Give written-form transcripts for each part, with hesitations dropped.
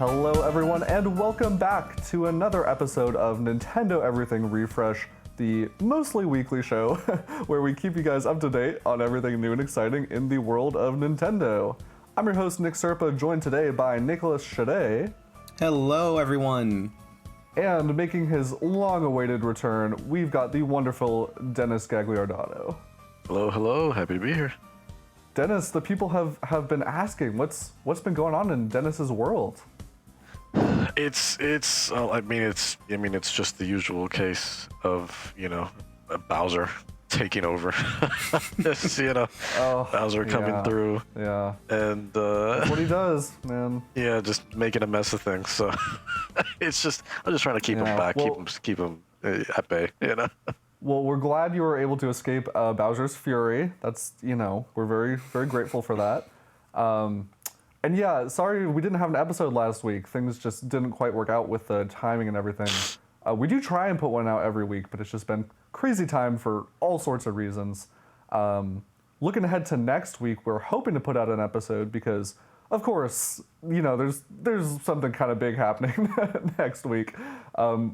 Hello everyone and welcome back to another episode of Nintendo Everything Refresh, the mostly weekly show where we keep you guys up to date on everything new and exciting in the world of Nintendo. I'm your host Nick Serpa, joined today by Nicholas Shade. Hello everyone. And making his long-awaited return, we've got the wonderful Dennis Gagliardato. Hello, happy to be here. Dennis, the people have been asking what's been going on in Dennis's world. It's just the usual case of, Bowser taking over. Bowser coming through. Yeah. And that's what he does, man. Yeah, just making a mess of things. So it's just I'm just trying to keep him back, keep him at bay, Well, we're glad you were able to escape Bowser's fury. That's, we're very, very grateful for that. And yeah, sorry we didn't have an episode last week. Things just didn't quite work out with the timing and everything. We do try and put one out every week, but it's just been crazy time for all sorts of reasons. Looking ahead to next week, we're hoping to put out an episode because, of course, there's something kind of big happening next week.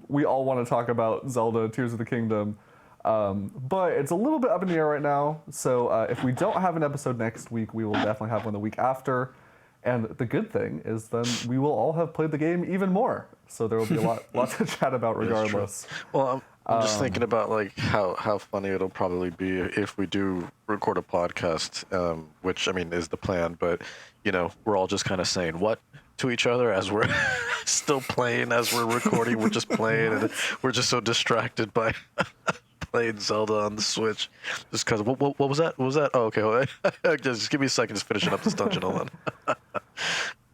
We all want to talk about Zelda Tears of the Kingdom. But it's a little bit up in the air right now, so if we don't have an episode next week, we will definitely have one the week after. And the good thing is then we will all have played the game even more, so there will be a lot to chat about regardless. Well, I'm just thinking about how funny it'll probably be if we do record a podcast, which is the plan, but we're all just kind of saying what to each other as we're still playing, as we're recording, we're just playing, and we're just so distracted by playing Zelda on the Switch. Just because, what was that? What was that? Oh, okay. Just give me a second, just finishing up this dungeon. Hold on.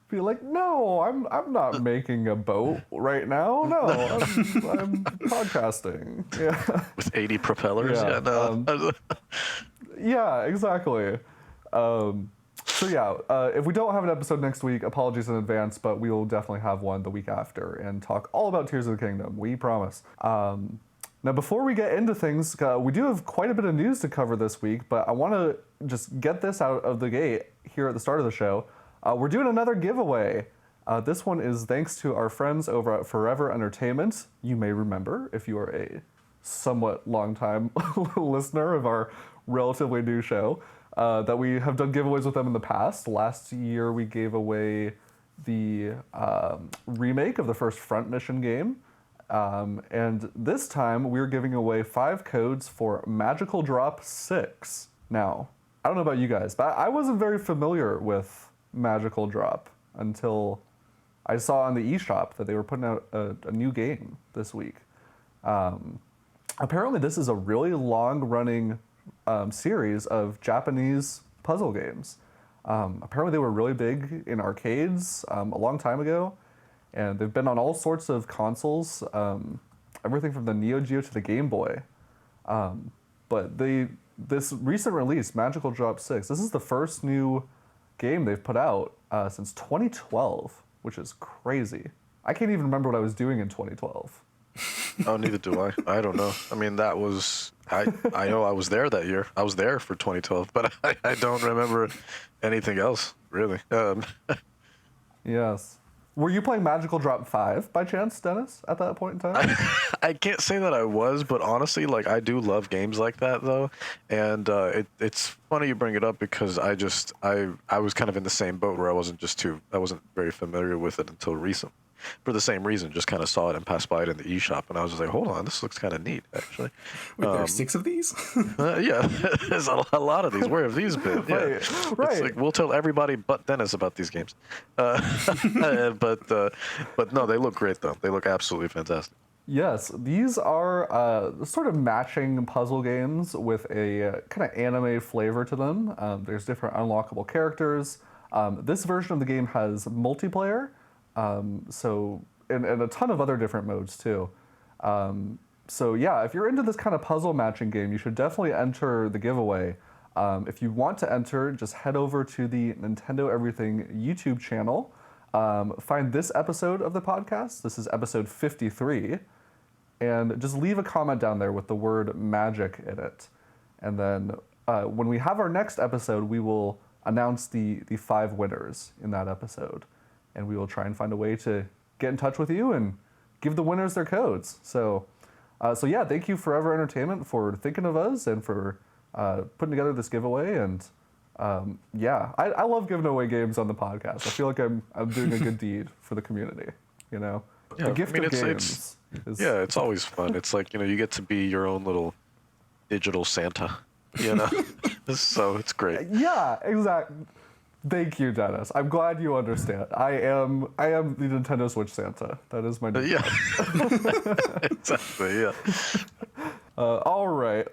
Be like, no, I'm not making a boat right now. No, I'm podcasting. Yeah. With 80 propellers. Yeah. No. Yeah, exactly. If we don't have an episode next week, apologies in advance, but we will definitely have one the week after and talk all about Tears of the Kingdom. We promise. Now, before we get into things, we do have quite a bit of news to cover this week, but I want to just get this out of the gate here at the start of the show. We're doing another giveaway. This one is thanks to our friends over at Forever Entertainment. You may remember, if you are a somewhat long-time listener of our relatively new show, that we have done giveaways with them in the past. Last year, we gave away the remake of the first Front Mission game. And this time we're giving away 5 codes for Magical Drop 6. Now, I don't know about you guys, but I wasn't very familiar with Magical Drop until I saw on the eShop that they were putting out a new game this week. Apparently this is a really long-running series of Japanese puzzle games. Apparently they were really big in arcades a long time ago. And they've been on all sorts of consoles, everything from the Neo Geo to the Game Boy. But this recent release, Magical Drop 6, this is the first new game they've put out since 2012, which is crazy. I can't even remember what I was doing in 2012. Oh, neither do I. I don't know. That was... I know I was there that year. I was there for 2012, but I don't remember anything else, really. Yes. Were you playing Magical Drop 5 by chance, Dennis, at that point in time? I can't say that I was, but honestly, I do love games like that, though. And it's funny you bring it up because I was kind of in the same boat where I wasn't very familiar with it until recent. For the same reason, just kind of saw it and passed by it in the eShop, and I was just like, hold on, this looks kind of neat, actually. Wait, there are 6 of these? Yeah, there's a lot of these. Where have these been? Yeah. Right. It's like, we'll tell everybody but Dennis about these games. But no, they look great, though. They look absolutely fantastic. Yes, these are sort of matching puzzle games with a kind of anime flavor to them. There's different unlockable characters. This version of the game has multiplayer, and a ton of other different modes too. So yeah, if you're into this kind of puzzle matching game, you should definitely enter the giveaway. If you want to enter, just head over to the Nintendo Everything YouTube channel. Find this episode of the podcast. This is episode 53. And just leave a comment down there with the word magic in it. And then when we have our next episode, we will announce the 5 winners in that episode. and we will try and find a way to get in touch with you and give the winners their codes. So yeah, thank you Forever Entertainment for thinking of us and for putting together this giveaway. And yeah, I love giving away games on the podcast. I feel like I'm doing a good deed for the community. You know, Yeah, the gift of games. It's always fun. It's like, you get to be your own little digital Santa, so it's great. Yeah, exactly. Thank you, Dennis. I'm glad you understand. I am the Nintendo Switch Santa. That is my new Yeah, exactly. Yeah. all right,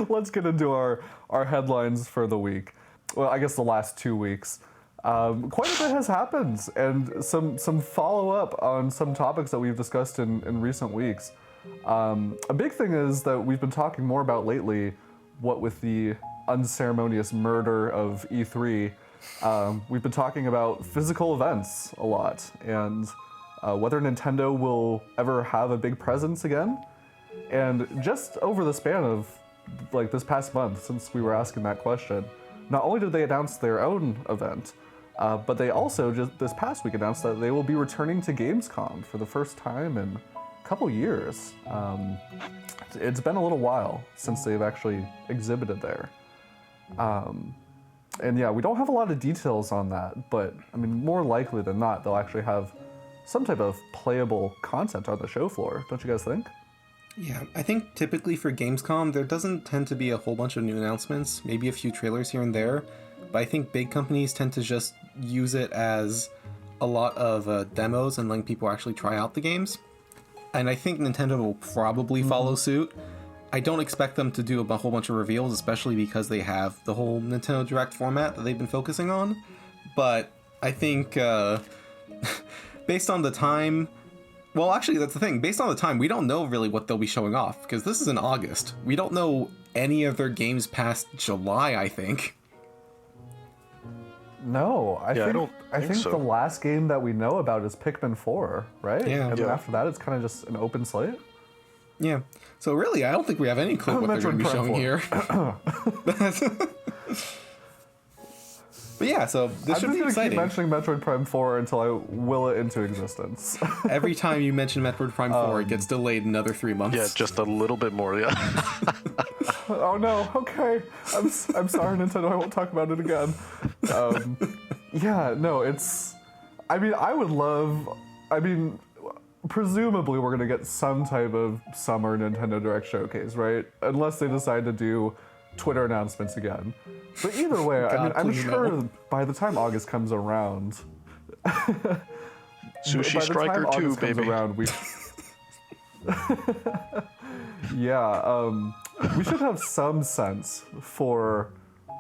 let's get into our headlines for the week. Well, I guess the last 2 weeks. Quite a bit has happened, and some follow up on some topics that we've discussed in recent weeks. A big thing is that we've been talking more about lately, what with the unceremonious murder of E3. We've been talking about physical events a lot, and whether Nintendo will ever have a big presence again. And just over the span of like this past month, since we were asking that question, not only did they announce their own event, but they also just this past week announced that they will be returning to Gamescom for the first time in a couple years. It's been a little while since they've actually exhibited there. And yeah, we don't have a lot of details on that, but I mean, more likely than not, they'll actually have some type of playable content on the show floor. Don't you guys think? Yeah, I think typically for Gamescom, there doesn't tend to be a whole bunch of new announcements, maybe a few trailers here and there, but I think big companies tend to just use it as a lot of demos and letting people actually try out the games. And I think Nintendo will probably follow suit. I don't expect them to do a whole bunch of reveals, especially because they have the whole Nintendo Direct format that they've been focusing on. But I think based on the time... Well, actually, that's the thing. Based on the time, we don't know really what they'll be showing off, because this is in August. We don't know any of their games past July, I think. No, I think so. the last game that we know about is Pikmin 4, right? Yeah. And then Yeah. after that, it's kind of just an open slate. Yeah. So really, I don't think we have any clue what they're going to be Metroid showing here. But yeah, so this should be I'm just going to keep exciting. mentioning Metroid Prime 4 until I will it into existence. Every time you mention Metroid Prime 4, it gets delayed another 3 months. Yeah, just a little bit more. Yeah. Oh no, okay. I'm sorry, Nintendo, I won't talk about it again. Yeah, no, it's... I mean, presumably we're going to get some type of summer Nintendo Direct showcase, right? Unless they decide to do Twitter announcements again. But either way, God, I'm please sure no. by the time August comes around... Sushi by the Striker time 2, August comes baby. around, yeah, we should have some sense for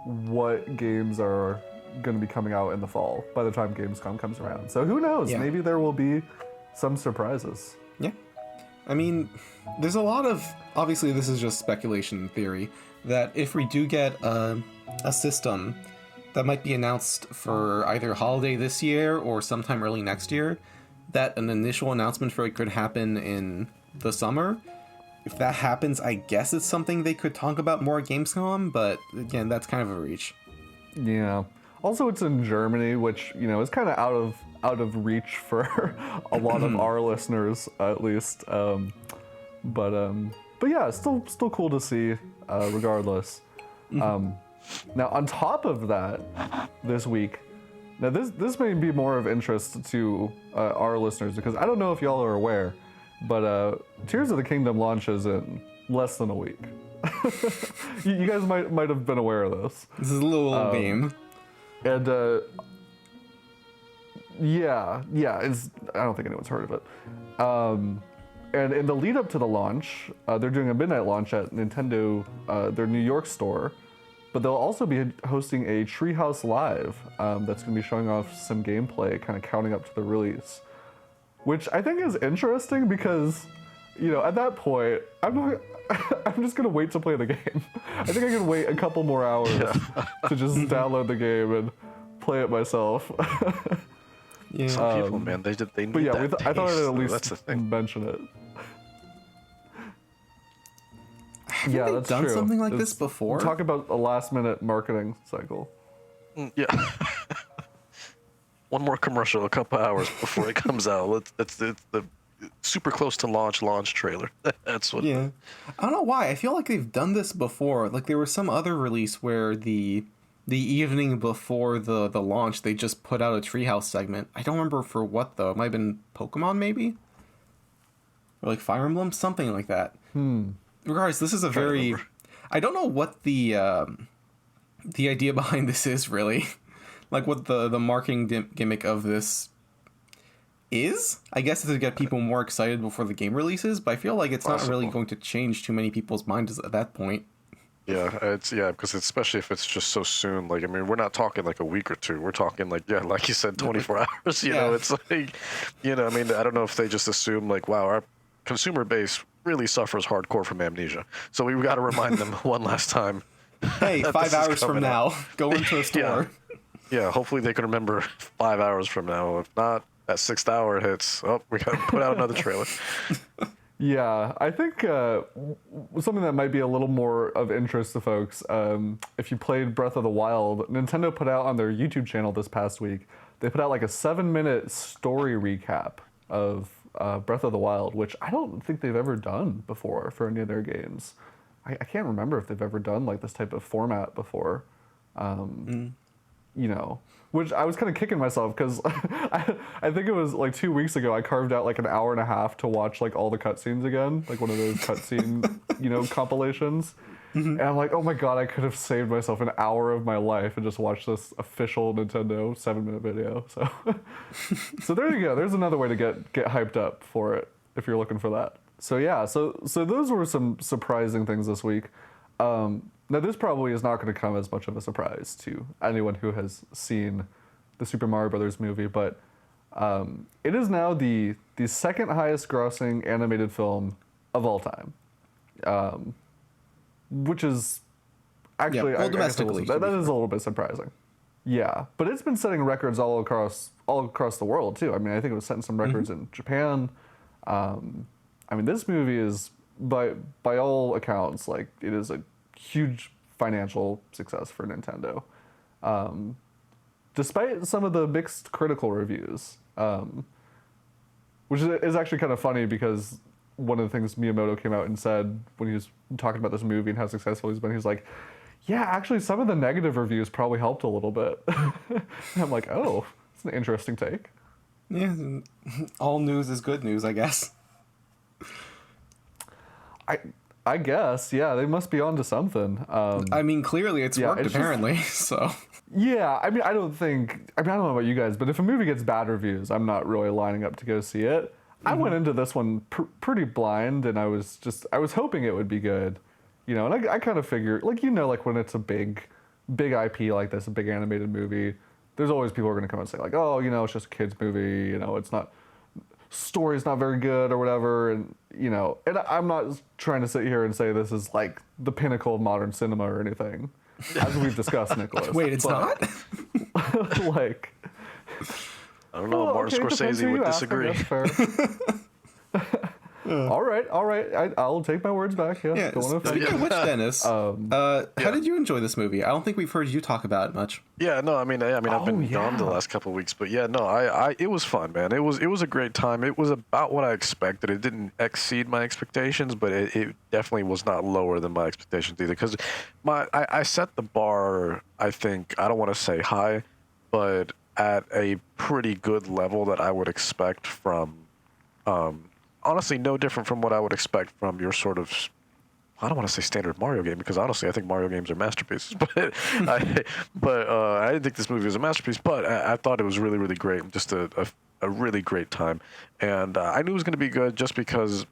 what games are going to be coming out in the fall by the time Gamescom comes around. So who knows? Yeah. Maybe there will be some surprises. Yeah. I mean, there's a lot of... Obviously, this is just speculation and theory, that if we do get a system that might be announced for either holiday this year or sometime early next year, that an initial announcement for it could happen in the summer. If that happens, I guess it's something they could talk about more at Gamescom, but again, that's kind of a reach. Yeah. Also, it's in Germany, which, you know, is kind of out of reach for a lot of our listeners, at least. But yeah, still cool to see, regardless. Now, on top of that, this week, now this may be more of interest to our listeners, because I don't know if y'all are aware, but Tears of the Kingdom launches in less than a week. You guys might have been aware of this. This is a little game. And yeah, it's, I don't think anyone's heard of it. And in the lead up to the launch, they're doing a midnight launch at Nintendo, their New York store, but they'll also be hosting a Treehouse Live that's going to be showing off some gameplay, kind of counting up to the release, which I think is interesting because, you know, at that point, I'm just going to wait to play the game. I think I can wait a couple more hours to just download the game and play it myself. Yeah. Some people, man, they need But yeah, that I thought I'd taste, at though. That's the least thing. mention it. Haven't Yeah, they that's done true. something like It's- this before? Talk about a last minute marketing cycle. Yeah. one more commercial, a couple hours before it comes out. It's the super close to launch trailer. That's what. Yeah. I don't know why. I feel like they've done this before. Like there was some other release where the evening before the launch, they just put out a Treehouse segment. I don't remember for what though. It might have been Pokemon maybe? Or like Fire Emblem, something like that. Regardless, this is a very I don't know what the idea behind this is really. Like what the marketing gimmick of this is. I guess it's to get people more excited before the game releases, but I feel like it's not really going to change too many people's minds at that point. Yeah, because especially if it's just so soon. Like, I mean, we're not talking like a week or two. We're talking like, yeah, like you said, 24 hours. You know, it's like, I mean, I don't know if they just assume like, wow, our consumer base really suffers hardcore from amnesia, so we've got to remind them one last time. Hey, 5 hours from now, go into a store. Yeah, hopefully they can remember 5 hours from now. If not, that 6th hour hits. Oh, we got to put out another trailer. Yeah, I think something that might be a little more of interest to folks, if you played Breath of the Wild, Nintendo put out on their YouTube channel this past week, they put out like a 7-minute story recap of Breath of the Wild, which I don't think they've ever done before for any of their games. I can't remember if they've ever done like this type of format before. Which I was kind of kicking myself because I think it was like 2 weeks ago I carved out like an hour and a half to watch like all the cutscenes again, like one of those cutscene compilations. And I'm like, oh my god, I could have saved myself an hour of my life and just watched this official Nintendo 7-minute video. So so there you go. There's another way to get hyped up for it if you're looking for that. So yeah, so those were some surprising things this week. Now, this probably is not going to come as much of a surprise to anyone who has seen the Super Mario Brothers movie, but it is now the second highest grossing animated film of all time, which is actually domestically that is a little bit surprising. Yeah, but it's been setting records all across the world too. I mean, I think it was setting some records in Japan. I mean, this movie is by all accounts like it is a huge financial success for Nintendo, despite some of the mixed critical reviews, which is actually kind of funny because one of the things Miyamoto came out and said when he was talking about this movie and how successful he's been, he's like, yeah, actually some of the negative reviews probably helped a little bit. And I'm like, oh, it's an interesting take. Yeah, all news is good news, I guess. I guess, yeah, they must be onto something. I mean, clearly it's worked, apparently, so... Yeah, I mean, I don't know about you guys, but if a movie gets bad reviews, I'm not really lining up to go see it. I went into this one pretty blind, and I was hoping it would be good, and I kind of figured, like when it's a big IP like this, a big animated movie, there's always people who are going to come and say, like, oh, it's just a kid's movie, it's not... story's not very good or whatever, and and I'm not trying to sit here and say this is like the pinnacle of modern cinema or anything, as we've discussed, Nicholas. Wait, it's not? Like, I don't know, Martin Scorsese would disagree. All right, I'll take my words back. Yeah. Speaking of which, Dennis, how did you enjoy this movie? I don't think we've heard you talk about it much. Yeah, no, I mean, I've been gone the last couple of weeks, but yeah, no, it was fun, man. It was a great time. It was about what I expected. It didn't exceed my expectations, but it definitely was not lower than my expectations either. Because I set the bar, I think, I don't want to say high, but at a pretty good level that I would expect from. Honestly, no different from what I would expect from your sort of, I don't want to say standard Mario game, because honestly, I think Mario games are masterpieces. But I didn't think this movie was a masterpiece, but I thought it was really, really great. Just a really great time. And I knew it was going to be good just because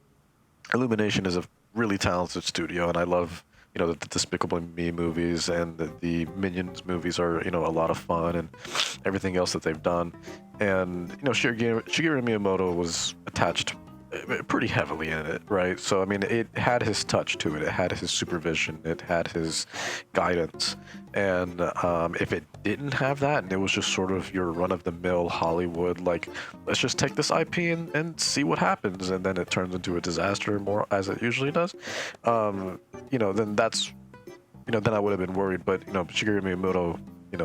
Illumination is a really talented studio, and I love, the Despicable Me movies and the Minions movies are, a lot of fun, and everything else that they've done. And, Shigeru Miyamoto was attached pretty heavily in it, right? So, I mean, it had his touch to it. It had his supervision. It had his guidance. And if it didn't have that, and it was just sort of your run-of-the-mill Hollywood, like, let's just take this IP and see what happens, and then it turns into a disaster more, as it usually does, then that's, then I would have been worried. But, Shigeru Miyamoto,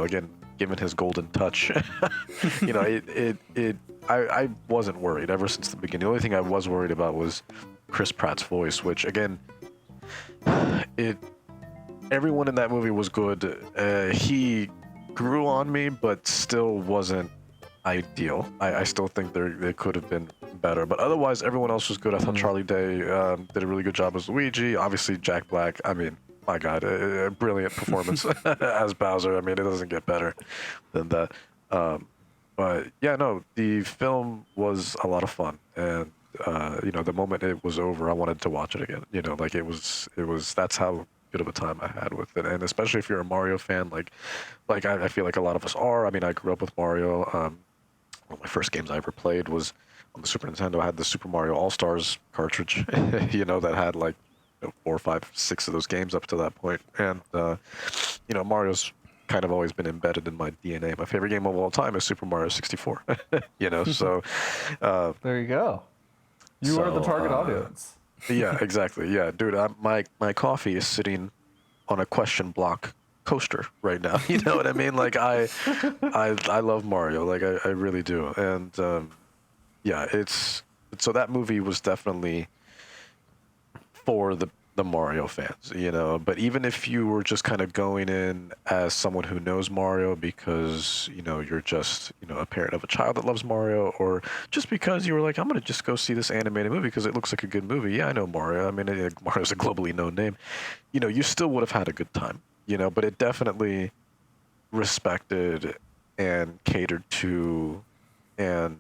again, given his golden touch. You know, I wasn't worried ever since the beginning. The only thing I was worried about was Chris Pratt's voice, which again, everyone in that movie was good. He grew on me, but still wasn't ideal. I still think they could have been better, but otherwise everyone else was good. I thought Charlie Day did a really good job as Luigi. Obviously Jack Black, I mean, my god, a brilliant performance as Bowser. I mean, it doesn't get better than that. But yeah, no, the film was a lot of fun, and you know, the moment it was over, I wanted to watch it again. You know, like it was that's how good of a time I had with it. And especially if you're a Mario fan, like I feel like a lot of us are. I mean, I grew up with Mario. One of my first games I ever played was on the Super Nintendo. I had the Super Mario All-Stars cartridge, you know, that had like 4, 5, 6 of those games up to that point. And, you know, Mario's kind of always been embedded in my DNA. My favorite game of all time is Super Mario 64, you know, so... there you go. You are the target audience. Yeah, exactly. Yeah, dude, my coffee is sitting on a question block coaster right now. You know what I mean? Like I love Mario. Like I really do. And yeah, so that movie was definitely for the Mario fans, you know. But even if you were just kind of going in as someone who knows Mario because, you know, you're just, you know, a parent of a child that loves Mario, or just because you were like, I'm going to just go see this animated movie because it looks like a good movie. Yeah, I know Mario. I mean, Mario's a globally known name. You know, you still would have had a good time, you know, but it definitely respected and catered to and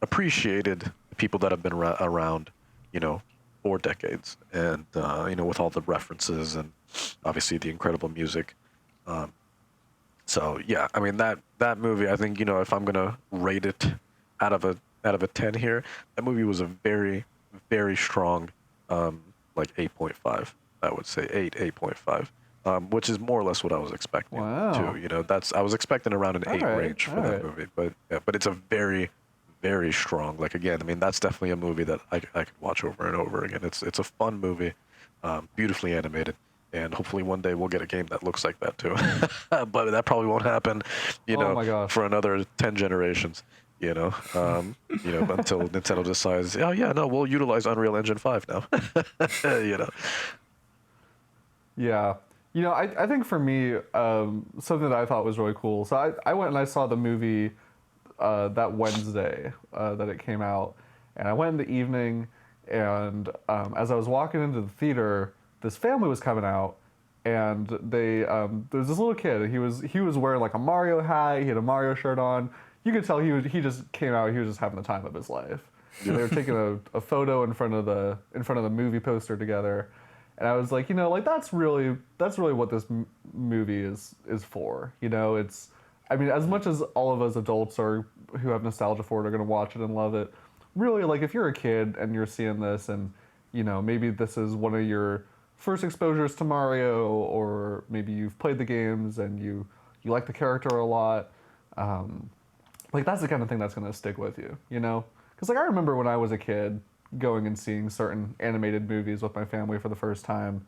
appreciated the people that have been around, you know, for decades, and you know, with all the references and obviously the incredible music. So yeah, I mean that movie, I think, you know, if I'm gonna rate it out of a 10 here, that movie was a very, very strong like 8.5. I would say 8.5, which is more or less what I was expecting. Wow. Too, you know, I was expecting around an 8 range for that movie, but yeah, but it's a very, very strong. Like again, I mean, that's definitely a movie that I could watch over and over again. It's a fun movie, beautifully animated, and hopefully one day we'll get a game that looks like that too. But that probably won't happen, you know, for another 10 generations. You know, until Nintendo decides, oh yeah, no, we'll utilize Unreal Engine 5 now. You know. Yeah. You know, I think for me, something that I thought was really cool. So I went and I saw the movie that Wednesday that it came out, and I went in the evening, and as I was walking into the theater, this family was coming out, and they there's this little kid. He was wearing like a Mario hat. He had a Mario shirt on. You could tell he just came out. He was just having the time of his life. They were taking a photo in front of the movie poster together, and I was like, you know, like that's really what this movie is for. You know, I mean, as much as all of us adults who have nostalgia for it are going to watch it and love it, really, like, if you're a kid and you're seeing this and, you know, maybe this is one of your first exposures to Mario, or maybe you've played the games and you like the character a lot, like, that's the kind of thing that's going to stick with you, you know? Because, like, I remember when I was a kid going and seeing certain animated movies with my family for the first time.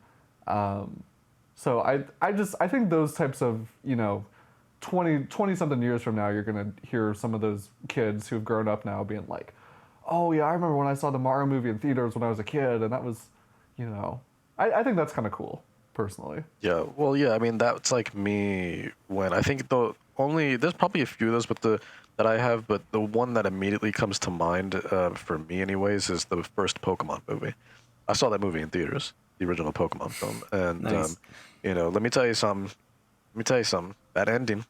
So I think those types of, you know, 20 something years from now, you're going to hear some of those kids who've grown up now being like, oh yeah, I remember when I saw the Mario movie in theaters when I was a kid, and that was, you know, I think that's kind of cool, personally. Yeah, well, yeah, I mean, that's like me when I think there's probably a few of those, but that I have, but the one that immediately comes to mind for me anyways is the first Pokemon movie. I saw that movie in theaters, the original Pokemon film, and Nice. you know, let me tell you something. That ending,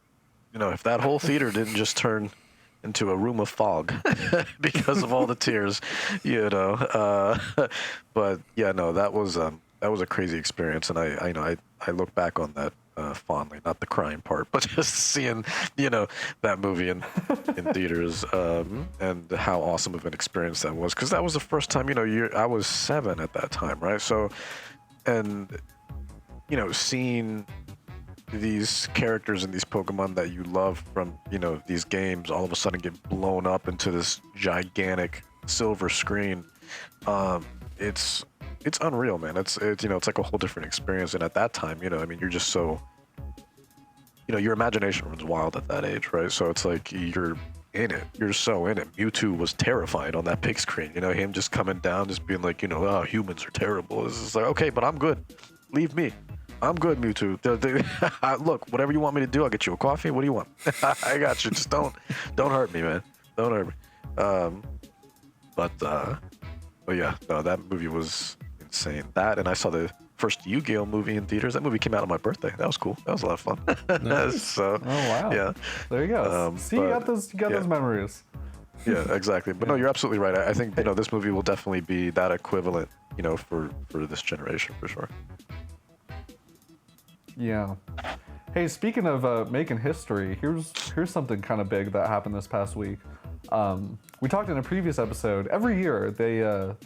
you know, if that whole theater didn't just turn into a room of fog because of all the tears, you know. But yeah, no, that was a crazy experience, and I look back on that fondly. Not the crying part, but just seeing, you know, that movie in theaters, and how awesome of an experience that was. Because that was the first time, you know, I was 7 at that time, right? So, and you know, seeing these characters and these Pokemon that you love from, you know, these games all of a sudden get blown up into this gigantic silver screen. It's unreal, man. It's you know, it's like a whole different experience. And at that time, you know, I mean, you're just so, your imagination runs wild at that age, right? So it's like you're in it. You're so in it. Mewtwo was terrifying on that big screen. Him just coming down, just being like, oh, humans are terrible. It's just like, okay, but I'm good. Leave me. I'm good, Mewtwo. Look, whatever you want me to do, I'll get you a coffee. What do you want? I got you. Just don't hurt me, man. Don't hurt me. But yeah, no, that movie was insane. That, and I saw the first Yu Geo movie in theaters. That movie came out on my birthday. That was cool. That was a lot of fun. So, Oh wow. yeah. There you go. See, you got those memories. Yeah, exactly. But no, you're absolutely right. I think this movie will definitely be that equivalent, for this generation for sure. Yeah. Hey, speaking of making history, here's something kind of big that happened this past week. We talked in a previous episode. Every year, the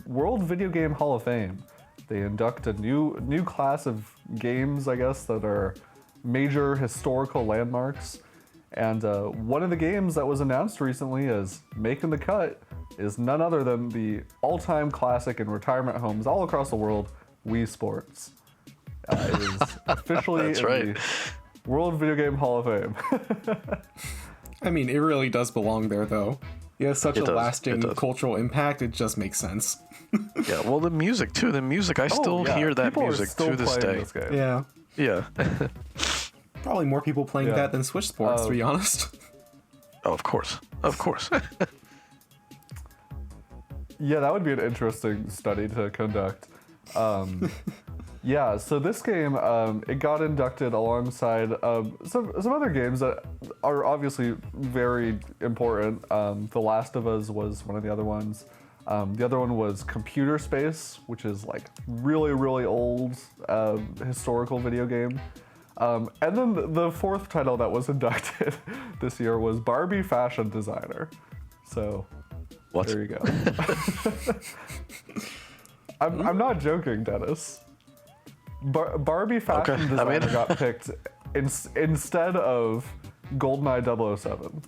World Video Game Hall of Fame, they induct a new class of games, I guess, that are major historical landmarks. And one of the games that was announced recently as making the cut is none other than the all-time classic in retirement homes all across the world, Wii Sports. It is officially That's in right. the World Video Game Hall of Fame. I mean, it really does belong there, though. It has such It a does. lasting It does. cultural impact, it just makes sense. Yeah, well, the music too. The music, I still hear that People are music still to this playing day. this game. Yeah. Yeah. Probably more people playing Yeah. that than Switch Sports, to be honest. Oh, of course. Of course. Yeah, that would be an interesting study to conduct. Yeah, so this game, it got inducted alongside some other games that are obviously very important. The Last of Us was one of the other ones. The other one was Computer Space, which is like really, really old historical video game. And then the fourth title that was inducted this year was Barbie Fashion Designer. So What? there you go. I'm not joking, Dennis. Barbie Fashion Okay, I Designer mean- got picked instead of GoldenEye 007.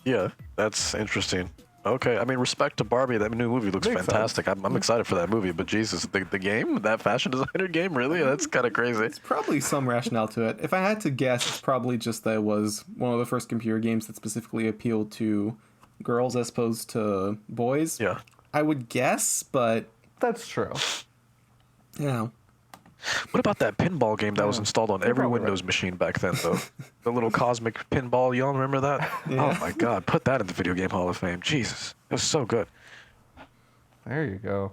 Yeah, that's interesting. Okay, I mean, respect to Barbie. That new movie looks Makes fantastic. I'm excited for that movie. But Jesus, the game, that fashion designer game, really? That's kind of crazy. There's probably some rationale to it. If I had to guess, it's probably just that it was one of the first computer games that specifically appealed to girls as opposed to boys. Yeah. I would guess, but That's true. yeah. What about that pinball game that was installed on every probably Windows machine back then, though? The little cosmic pinball. Y'all remember that? Yeah. Oh my God! Put that in the Video Game Hall of Fame. Jesus, it was so good. There you go.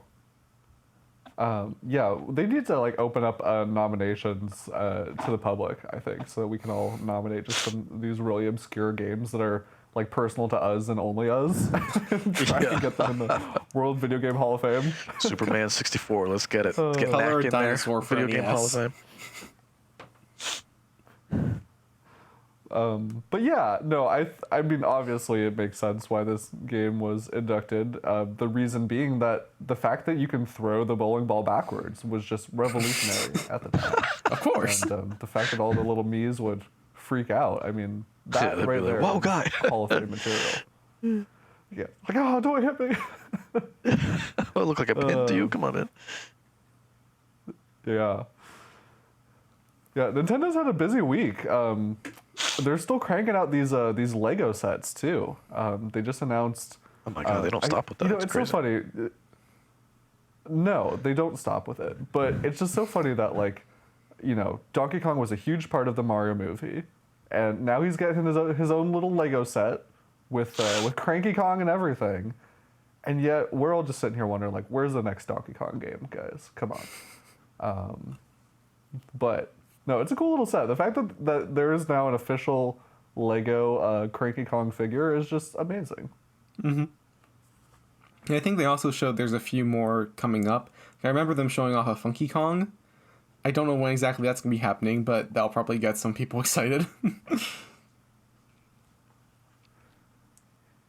Yeah, they need to like open up nominations to the public, I think, so that we can all nominate just some of these really obscure games that are like personal to us and only us. Try to get them in the World Video Game Hall of Fame. Superman 64. Let's get it. Let's get Color Mac in there. Dinosaur for Video Game Hall of NES. Fame. But yeah, no, I mean, obviously it makes sense why this game was inducted. The reason being that the fact that you can throw the bowling ball backwards was just revolutionary at the time. Of course. And the fact that all the little Mii's would freak out, I mean, Yeah, that they'd be right like, there "Whoa, is guy." Hall of Fame material. Yeah, like, oh, don't hit me. Oh, it looked like a pin to you. Come on, man. Yeah. Yeah, Nintendo's had a busy week. They're still cranking out these Lego sets too. They just announced. Oh my God, they don't stop with that. It's crazy. so funny. No, they don't stop with it. But it's just so funny that like, Donkey Kong was a huge part of the Mario movie, and now he's getting his own little Lego set with Cranky Kong and everything, and yet we're all just sitting here wondering like, where's the next Donkey Kong game, guys? Come on. But no, it's a cool little set. The fact that there is now an official Lego Cranky Kong figure is just amazing. Yeah, I think they also showed there's a few more coming up. I remember them showing off a Funky Kong. I don't know when exactly that's going to be happening, but that'll probably get some people excited.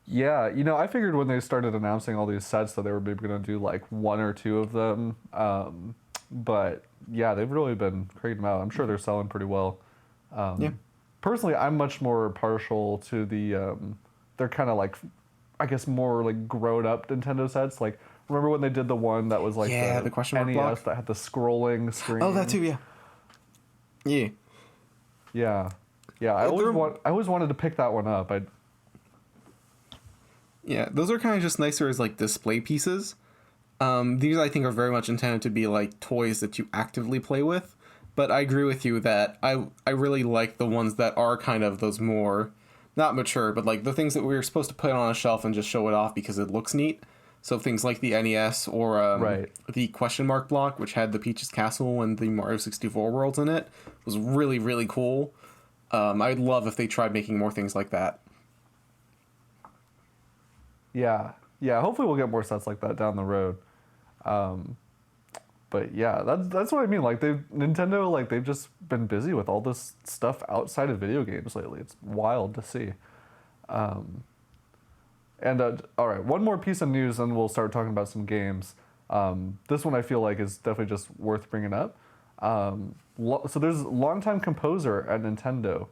Yeah, I figured when they started announcing all these sets that they were maybe going to do like one or two of them. But yeah, they've really been cranking them out. I'm sure they're selling pretty well. Yeah. Personally, I'm much more partial to the, they're kind of like, I guess more like grown up Nintendo sets. Like, remember when they did the one that was like the question mark NES block? that had the scrolling screen? Oh, that too, yeah. Yeah. Yeah. Yeah, I always wanted to pick that one up. Yeah, those are kind of just nicer as like display pieces. These I think are very much intended to be like toys that you actively play with. But I agree with you that I really like the ones that are kind of those more, not mature, but like the things that we were supposed to put on a shelf and just show it off because it looks neat. So things like the NES or Right. the question mark block, which had the Peach's Castle and the Mario 64 worlds in it, was really, really cool. I'd love if they tried making more things like that. Yeah, hopefully we'll get more sets like that down the road. But yeah, that's what I mean. Like Nintendo, like they've just been busy with all this stuff outside of video games lately. It's wild to see. And all right, one more piece of news, and we'll start talking about some games. This one I feel like is definitely just worth bringing up. So there's a longtime composer at Nintendo.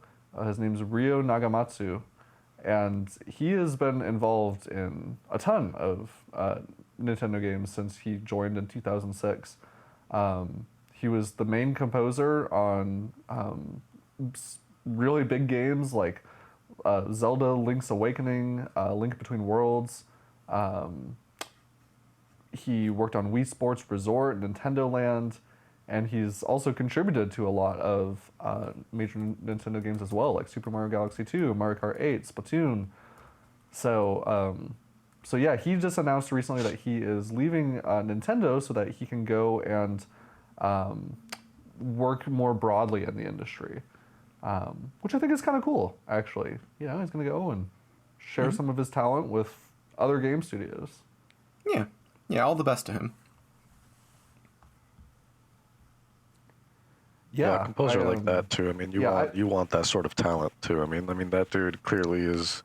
His name's Ryo Nagamatsu, and he has been involved in a ton of Nintendo games since he joined in 2006. He was the main composer on really big games like Zelda, Link's Awakening, Link Between Worlds. He worked on Wii Sports Resort, Nintendo Land, and he's also contributed to a lot of major Nintendo games as well, like Super Mario Galaxy 2, Mario Kart 8, Splatoon. So yeah, he just announced recently that he is leaving Nintendo so that he can go and work more broadly in the industry, which I think is kind of cool, actually. You know, he's going to go and share some of his talent with other game studios. Yeah, all the best to him. Yeah, a composer like that too. I mean, you want that sort of talent too. I mean that dude clearly is,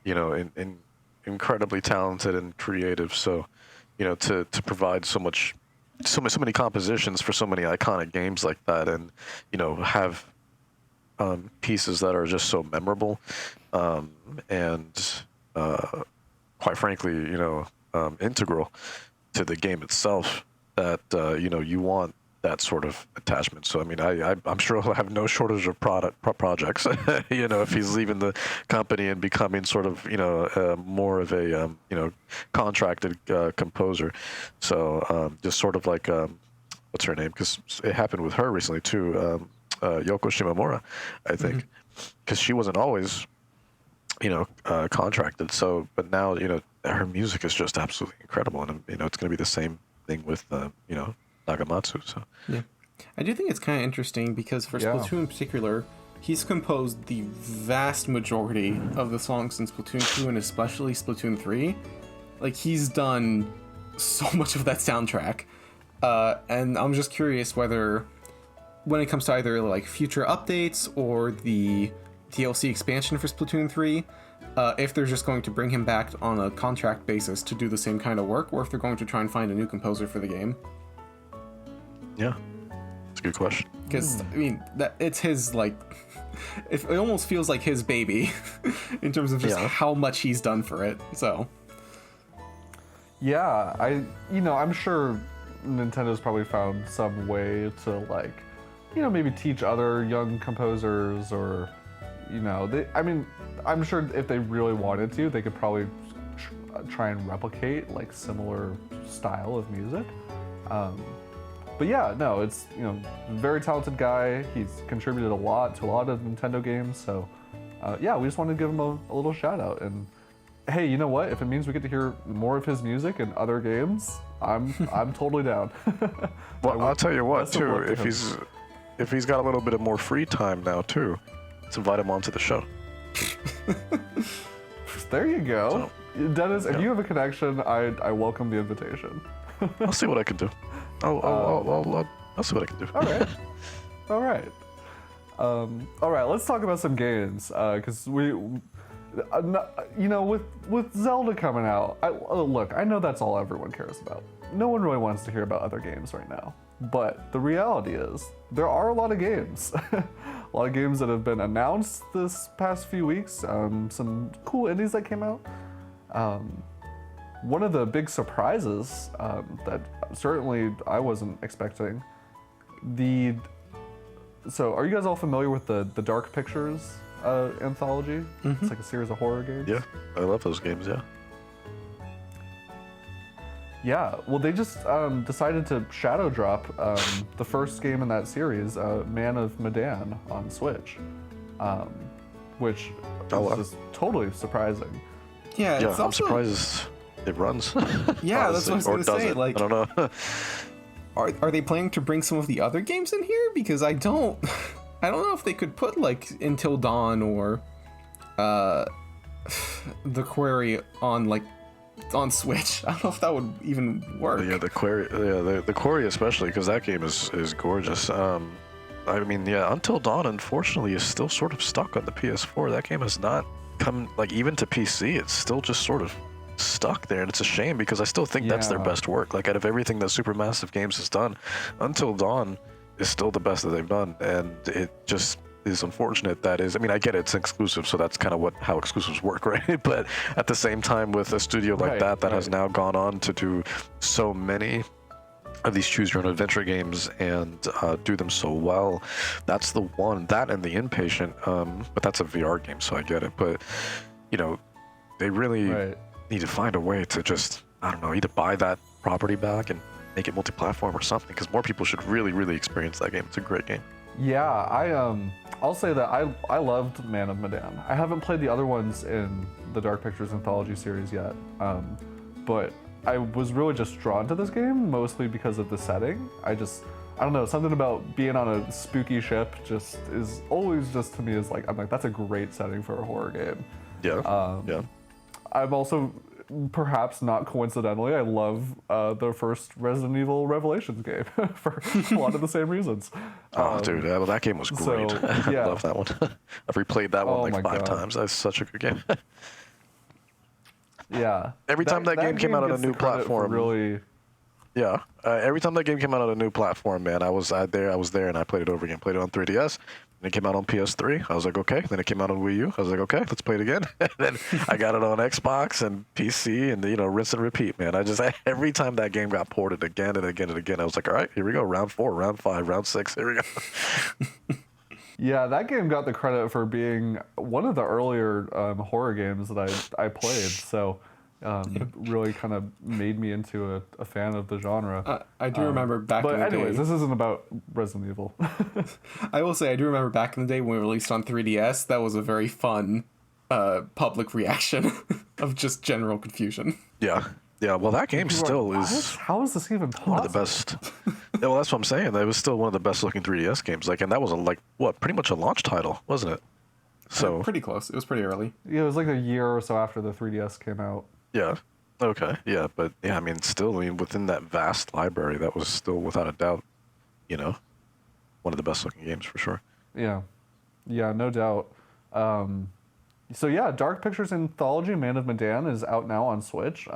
you know, in incredibly talented and creative. So, you know, to provide so many compositions for so many iconic games like that, and you know, have pieces that are just so memorable, and quite frankly, you know, integral to the game itself. That you know, you want that sort of attachment. So I mean, I'm sure he'll have no shortage of projects. You know, if he's leaving the company and becoming sort of, you know, more of a you know, contracted composer. So just sort of like what's her name? Because it happened with her recently too. Yoko Shimomura, I think, because she wasn't always, you know, contracted. So, but now, you know, her music is just absolutely incredible, and you know, it's going to be the same thing with you know, Nagamatsu. So yeah, I do think it's kind of interesting because for Splatoon in particular, he's composed the vast majority of the songs in Splatoon 2 and especially Splatoon 3. Like, he's done so much of that soundtrack, and I'm just curious whether, when it comes to either like future updates or the DLC expansion for Splatoon 3, if they're just going to bring him back on a contract basis to do the same kind of work, or if they're going to try and find a new composer for the game. yeah, it's a good question. Because I mean, that it's his, like, it almost feels like his baby in terms of just how much he's done for it. So yeah, I'm sure Nintendo's probably found some way to, like, you know, maybe teach other young composers, or, you know, I'm sure if they really wanted to, they could probably try and replicate like similar style of music. But yeah, no, it's, you know, very talented guy. He's contributed a lot to a lot of Nintendo games. So yeah, we just wanted to give him a little shout out. And hey, you know what? If it means we get to hear more of his music in other games, I'm totally down. Well, I'll tell you what too. If he's got a little bit of more free time now too, let's invite him onto the show. There you go. So, Dennis, if you have a connection, I welcome the invitation. I'll see what I can do. I'll see what I can do. All right. All right. Let's talk about some games, because you know, with Zelda coming out, look, I know that's all everyone cares about. No one really wants to hear about other games right now. But the reality is, there are a lot of games. A lot of games that have been announced this past few weeks. Some cool indies that came out. One of the big surprises that certainly I wasn't expecting, the So, are you guys all familiar with the Dark Pictures Anthology? It's like a series of horror games. Yeah, I love those games. Yeah. Yeah, well, they just decided to shadow drop the first game in that series, Man of Medan, on Switch, which is just totally surprising. Yeah, Yeah, it's I'm also, surprised it runs. Yeah, that's what I was Honestly, or gonna say. doesn't. Like, I don't know. are they planning to bring some of the other games in here? Because I don't know if they could put like Until Dawn or the Quarry on Switch. I don't know if that would even work. Yeah, the Quarry especially, because that game is gorgeous. I mean, yeah, Until Dawn unfortunately is still sort of stuck on the PS4. That game has not come like even to PC. It's still just sort of stuck there, and it's a shame because I still think that's their best work. Like out of everything that Supermassive Games has done, Until Dawn is still the best that they've done, and it just is unfortunate that is. I mean, I get it's exclusive, so that's kind of how exclusives work, right? But at the same time, with a studio like that has now gone on to do so many of these choose your own adventure games and do them so well, that's the one, that and The Inpatient, but that's a VR game, so I get it. But you know, they really need to find a way to just, I don't know, either buy that property back and make it multi-platform or something, because more people should really experience that game. It's a great game. Yeah, I'll say that I loved Man of Medan. I haven't played the other ones in the Dark Pictures Anthology series yet, but I was really just drawn to this game mostly because of the setting. I don't know, something about being on a spooky ship just is always just to me is like, I'm like, that's a great setting for a horror game. Yeah. Yeah. I'm also, perhaps not coincidentally, I love the first Resident Evil Revelations game for a lot of the same reasons. Oh, dude, well, that game was great. So, I love that one. I've replayed that one like 5 times. That's such a good game. Yeah. Every time that game came out on a new platform, really. Yeah. Every time that game came out on a new platform, man, I was there, and I played it over again. Played it on 3DS. Then it came out on PS3. I was like, okay. Then it came out on Wii U. I was like, okay, let's play it again. And then I got it on Xbox and PC, and rinse and repeat, man. Every time that game got ported again and again and again, I was like, all right, here we go. Round 4, round 5, round 6. Here we go. Yeah, that game got the credit for being one of the earlier horror games that I played. So it really kind of made me into a fan of the genre. I do remember back in the day. But anyways, this isn't about Resident Evil. I will say, I do remember back in the day when it released on 3DS, that was a very fun public reaction of just general confusion. Yeah. Yeah, well, that game still is... How is this even possible? One of the best... Yeah, well, that's what I'm saying. That was still one of the best-looking 3DS games. And that was, pretty much a launch title, wasn't it? So pretty close. It was pretty early. Yeah, it was like a year or so after the 3DS came out. Yeah. Okay. Yeah, but, yeah, I mean, still, within that vast library, that was still, without a doubt, one of the best-looking games, for sure. Yeah. Yeah, no doubt. So yeah, Dark Pictures Anthology, Man of Medan, is out now on Switch.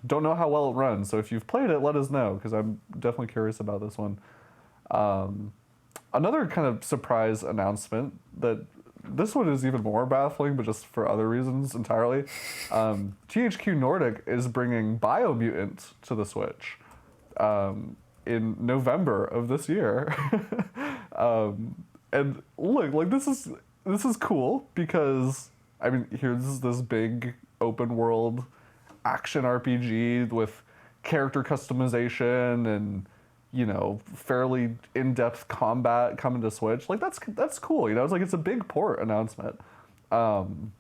Don't know how well it runs, so if you've played it, let us know, because I'm definitely curious about this one. Another kind of surprise announcement that this one is even more baffling, but just for other reasons entirely. THQ Nordic is bringing Biomutant to the Switch in November of this year. And look, this is cool because, I mean, here's this big open world action RPG with character customization and, fairly in-depth combat coming to Switch. Like, that's cool, It's like, it's a big port announcement. And,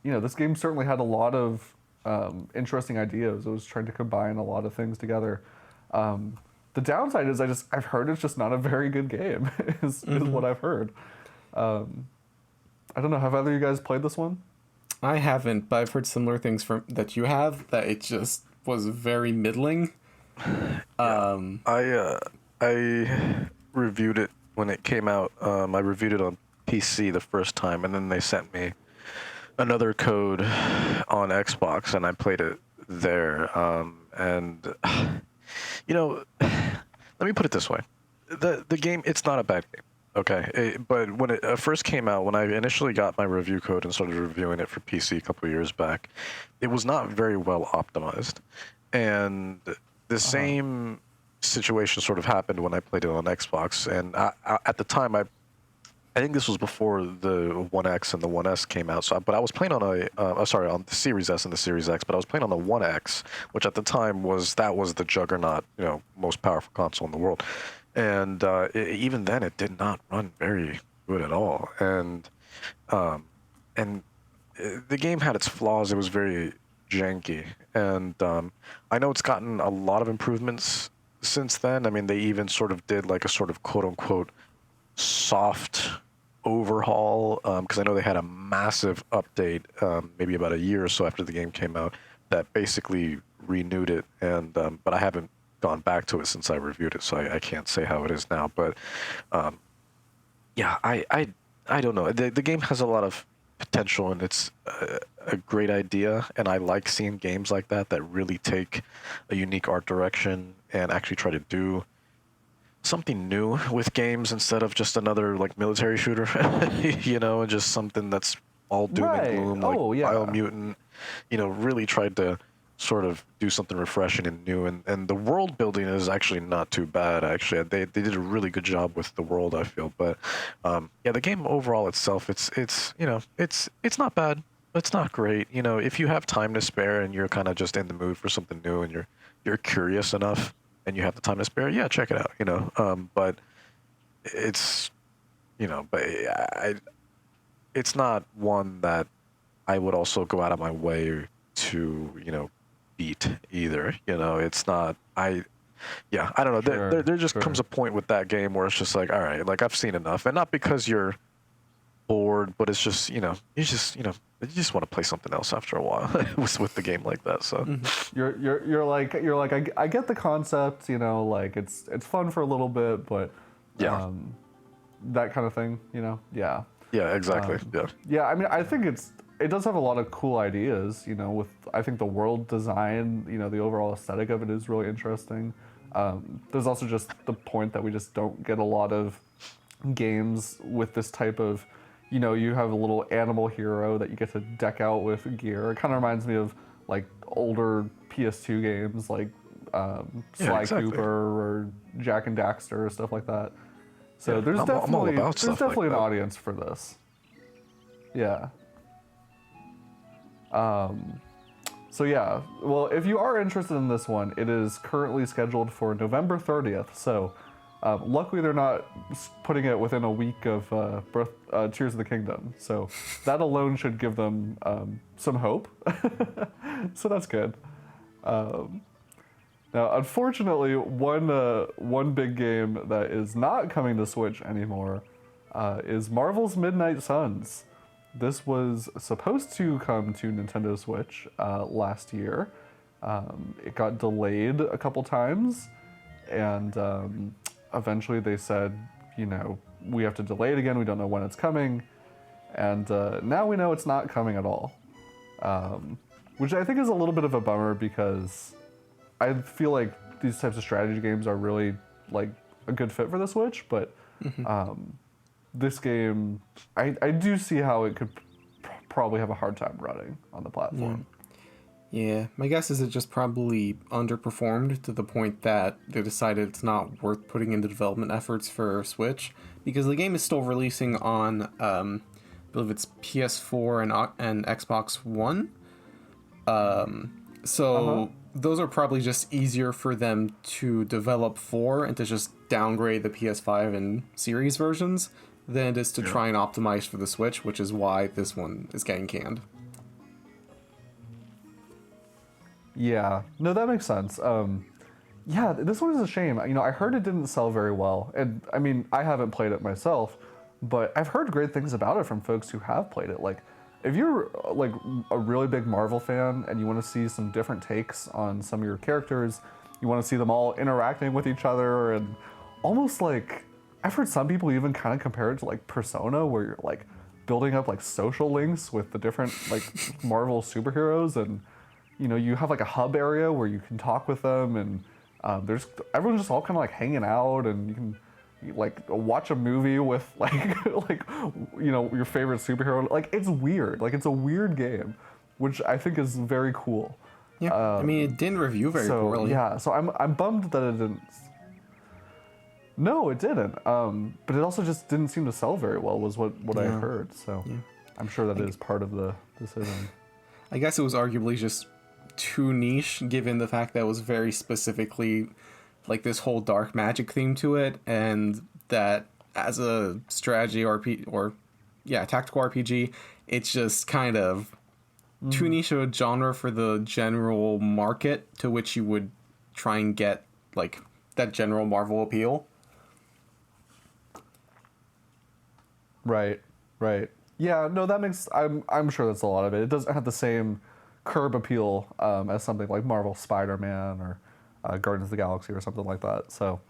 this game certainly had a lot of interesting ideas. It was trying to combine a lot of things together. The downside is I've heard it's just not a very good game, is what I've heard. I don't know, have either of you guys played this one? I haven't, but I've heard similar things that you have, that it just was very middling. I reviewed it when it came out. I reviewed it on PC the first time, and then they sent me another code on Xbox, and I played it there. Let me put it this way. The game, it's not a bad game. Okay, but when it first came out, when I initially got my review code and started reviewing it for PC a couple of years back, it was not very well optimized. And the same situation sort of happened when I played it on Xbox, and at the time I think this was before the One X and the One S came out. But I was playing on on the Series S and the Series X. But I was playing on the One X, which at the time was the juggernaut, most powerful console in the world. And even then, it did not run very good at all. And the game had its flaws. It was very janky, and I know it's gotten a lot of improvements since then. I mean, they even sort of did like a sort of quote unquote soft overhaul, because I know they had a massive update maybe about a year or so after the game came out that basically renewed it, and but I haven't gone back to it since I reviewed it, so I can't say how it is now. But yeah, I don't know. The game has a lot of potential, and it's a great idea, and I like seeing games like that really take a unique art direction and actually try to do something new with games instead of just another like military shooter, and just something that's all doom and gloom, like Biomutant, really tried to sort of do something refreshing and new, and the world building is actually not too bad. Actually, they did a really good job with the world, I feel. But yeah, the game overall itself, it's not bad. It's not great. If you have time to spare and you're kind of just in the mood for something new and you're curious enough and you have the time to spare, yeah, check it out. But it's it's not one that I would also go out of my way to beat either. It's not. I don't know. Sure, there just sure. comes a point with that game where it's just like, all right, like I've seen enough, and not because you're bored, but it's just you just want to play something else after a while with the game like that. So You're like I get the concept, like it's fun for a little bit, but yeah, that kind of thing, yeah. yeah, exactly, yeah. Yeah, I mean, I think it does have a lot of cool ideas, with, I think the world design, the overall aesthetic of it is really interesting. There's also just the point that we just don't get a lot of games with this type of, you have a little animal hero that you get to deck out with gear. It kind of reminds me of like older PS2 games like Sly exactly. Cooper or Jack and Daxter or stuff like that. So Yeah, there's I'm all definitely about stuff like an that. audience for this. Yeah. So yeah, well, if you are interested in this one, it is currently scheduled for November 30th. So luckily they're not putting it within a week of Tears of the Kingdom. So that alone should give them some hope. So that's good. Now, unfortunately, one big game that is not coming to Switch anymore is Marvel's Midnight Suns. This was supposed to come to Nintendo Switch last year. It got delayed a couple times, and eventually they said, we have to delay it again. We don't know when it's coming, and now we know it's not coming at all, which I think is a little bit of a bummer because I feel like these types of strategy games are really like a good fit for the Switch, but this game, I do see how it could probably have a hard time running on the platform. Yeah, my guess is it just probably underperformed to the point that they decided it's not worth putting into development efforts for Switch, because the game is still releasing on, I believe it's PS4 and Xbox One. Those are probably just easier for them to develop for and to just downgrade the PS5 and Series versions than it is to try and optimize for the Switch, which is why this one is getting canned. Yeah, no, that makes sense. Yeah, this one is a shame. I heard it didn't sell very well, and I mean, I haven't played it myself, but I've heard great things about it from folks who have played it. Like, if you're like a really big Marvel fan and you want to see some different takes on some of your characters, you want to see them all interacting with each other, and almost like, I've heard some people even kind of compare it to like Persona, where you're like building up like social links with the different like Marvel superheroes, and you have like a hub area where you can talk with them, and everyone's just all kind of like hanging out, and you can like watch a movie with like your favorite superhero. Like, it's weird. Like, it's a weird game, which I think is very cool. Yeah, I mean, it didn't review very poorly. Yeah, so I'm bummed that it didn't No, it didn't. But it also just didn't seem to sell very well, was what I Yeah. heard. So Yeah. I'm sure that is part of the decision. I guess it was arguably just too niche, given the fact that it was very specifically like this whole dark magic theme to it, and that as a strategy RP or tactical RPG, it's just kind of too niche of a genre for the general market to which you would try and get like that general Marvel appeal. Right, right. Yeah, no, that makes. I'm sure that's a lot of it. It doesn't have the same curb appeal as something like Marvel Spider-Man or Guardians of the Galaxy or something like that. So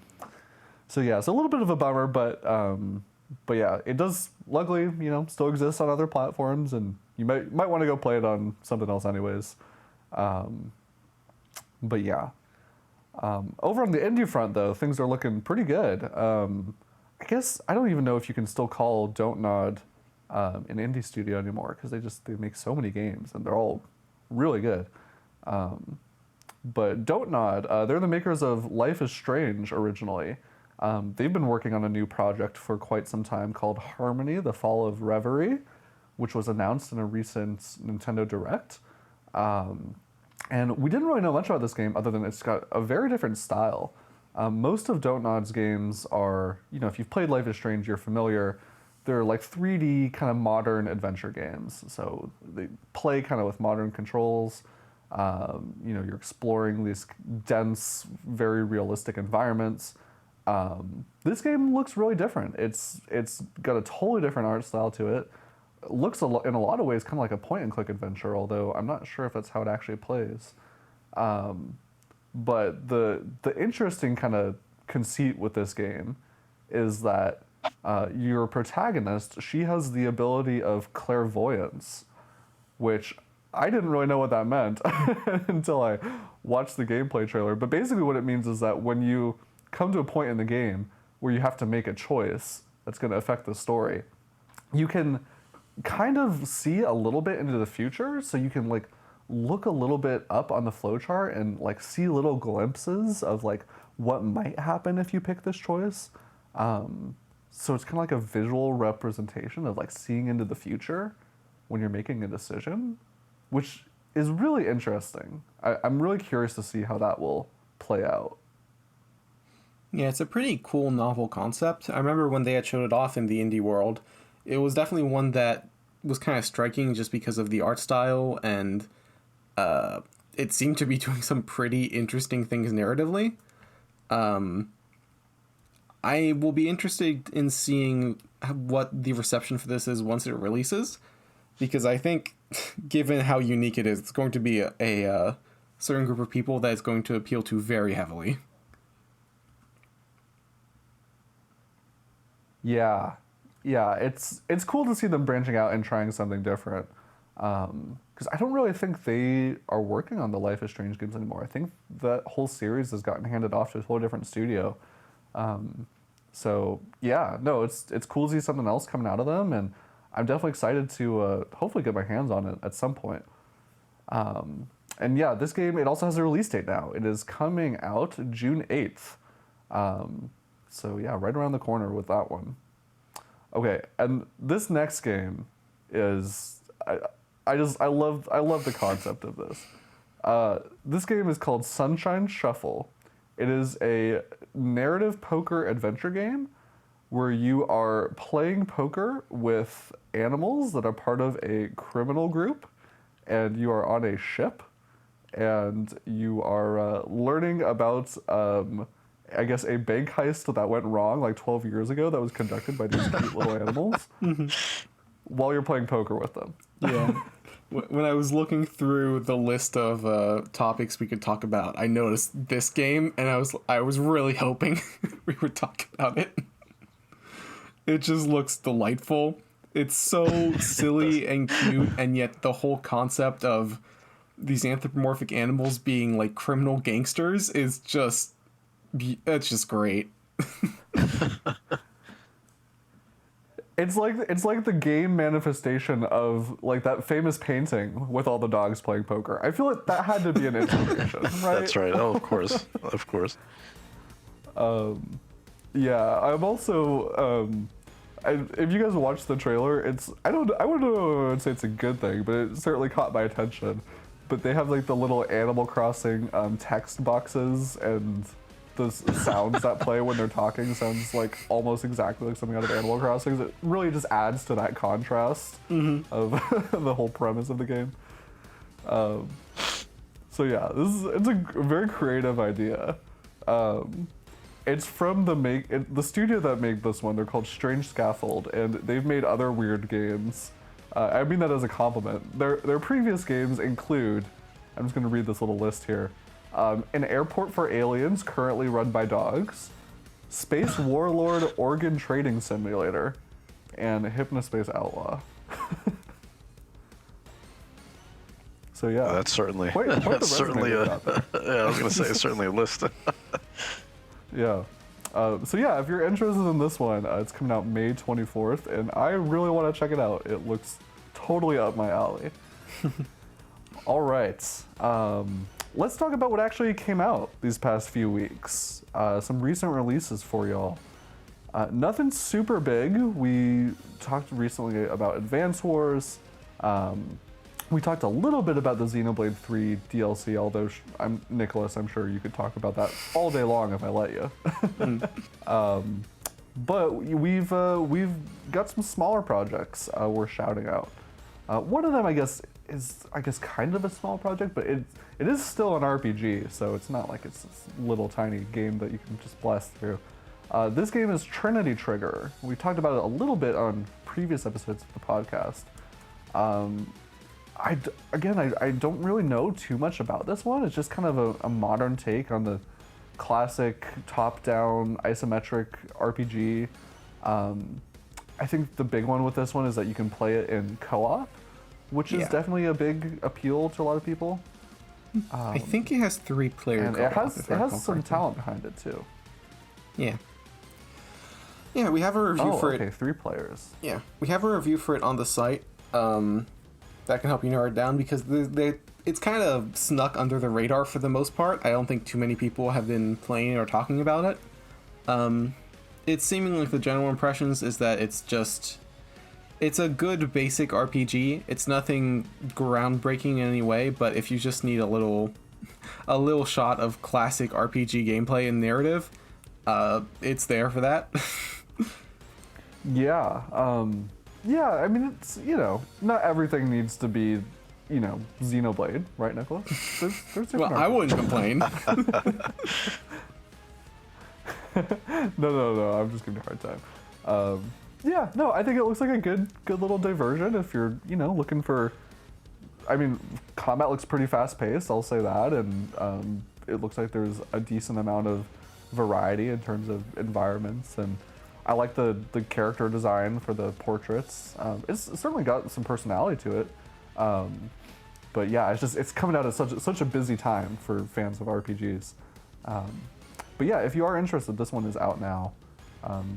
yeah, it's a little bit of a bummer, but yeah, it does luckily still exist on other platforms, and you might want to go play it on something else anyways. But yeah, over on the indie front though, things are looking pretty good. I guess I don't even know if you can still call Don't Nod an indie studio anymore because they make so many games and they're all really good. But Don't Nod, they're the makers of Life is Strange originally. They've been working on a new project for quite some time called Harmony: The Fall of Reverie, which was announced in a recent Nintendo Direct. And we didn't really know much about this game other than it's got a very different style. Most of Don't Nod's games are, if you've played Life is Strange, you're familiar. They're like 3D kind of modern adventure games. So they play kind of with modern controls. You're exploring these dense, very realistic environments. This game looks really different. It's got a totally different art style to it. It looks in a lot of ways kind of like a point-and-click adventure, although I'm not sure if that's how it actually plays. But the interesting kind of conceit with this game is that your protagonist, she has the ability of clairvoyance, which I didn't really know what that meant until I watched the gameplay trailer. But basically what it means is that when you come to a point in the game where you have to make a choice that's going to affect the story, you can kind of see a little bit into the future, so you can like look a little bit up on the flowchart and like see little glimpses of like what might happen if you pick this choice. So it's kind of like a visual representation of like seeing into the future when you're making a decision, which is really interesting. I'm really curious to see how that will play out. Yeah, it's a pretty cool novel concept. I remember when they had showed it off in the indie world, it was definitely one that was kind of striking just because of the art style, and it seemed to be doing some pretty interesting things narratively. I will be interested in seeing what the reception for this is once it releases, because I think, given how unique it is, it's going to be a certain group of people that it's going to appeal to very heavily. Yeah, it's cool to see them branching out and trying something different. Because I don't really think they are working on the Life is Strange games anymore. I think that whole series has gotten handed off to a whole different studio. So yeah, no, it's cool to see something else coming out of them, and I'm definitely excited to hopefully get my hands on it at some point. And yeah, this game, it also has a release date now. It is coming out June 8th. So yeah, right around the corner with that one. Okay, and this next game is I love the concept of this. This game is called Sunshine Shuffle. It is a narrative poker adventure game where you are playing poker with animals that are part of a criminal group, and you are on a ship, and you are learning about I guess a bank heist that went wrong like 12 years ago that was conducted by these cute little animals while you're playing poker with them. Yeah. When I was looking through the list of topics we could talk about, I noticed this game, and I was really hoping we would talk about it. It just looks delightful. It's so silly and cute, and yet the whole concept of these anthropomorphic animals being like criminal gangsters is just... it's just great. It's like the game manifestation of like that famous painting with all the dogs playing poker. I feel like that had to be an inspiration, right? That's right. Oh, of course, of course. Yeah, I'm also. If you guys watch the trailer, I wouldn't know if I would say it's a good thing, but it certainly caught my attention. But they have like the little Animal Crossing text boxes, and the sounds that play when they're talking sounds like almost exactly like something out of Animal Crossing. It really just adds to that contrast of the whole premise of the game. So yeah, it's a very creative idea. It's from the studio that made this one. They're called Strange Scaffold, and they've made other weird games. I mean that as a compliment. Their previous games include, I'm just going to read this little list here, An Airport for Aliens, currently run by dogs, Space Warlord Organ Trading Simulator, and Hypnospace Outlaw. So yeah, That's certainly quite the that's certainly resume a they've got there. yeah. I was gonna say it's certainly a list. Yeah. So yeah, if you're interested in this one, it's coming out May 24th, and I really want to check it out. It looks totally up my alley. All right. Let's talk about what actually came out these past few weeks. Some recent releases for y'all. Nothing super big. We talked recently about Advance Wars. We talked a little bit about the Xenoblade 3 DLC, although Nicholas, I'm sure you could talk about that all day long if I let you. But we've got some smaller projects we're shouting out. One of them, I guess, is kind of a small project, but it is still an RPG, so it's not like it's this little tiny game that you can just blast through. This game is Trinity Trigger. We talked about it a little bit on previous episodes of the podcast. I don't really know too much about this one. It's just kind of a modern take on the classic top-down isometric RPG. I think the big one with this one is that you can play it in co-op, which is definitely a big appeal to a lot of people. I think it has 3-player And co-op. it has some talent behind it too. Yeah. Yeah, we have a review for it. 3 players. Yeah, we have a review for it on the site. That can help you narrow it down because it's kind of snuck under the radar for the most part. I don't think too many people have been playing or talking about it. It's seeming like the general impressions is that it's a good basic RPG. It's nothing groundbreaking in any way, but if you just need a little shot of classic RPG gameplay and narrative, it's there for that. Yeah. Yeah, I mean, it's, not everything needs to be, Xenoblade, right, Nicholas? There's different Well, I wouldn't complain. No, I'm just giving you a hard time. Yeah, no, I think it looks like a good little diversion if you're, looking for... I mean, combat looks pretty fast-paced, I'll say that, and it looks like there's a decent amount of variety in terms of environments, and I like the character design for the portraits. It's certainly got some personality to it. But yeah, it's coming out at such a busy time for fans of RPGs. But yeah, if you are interested, this one is out now.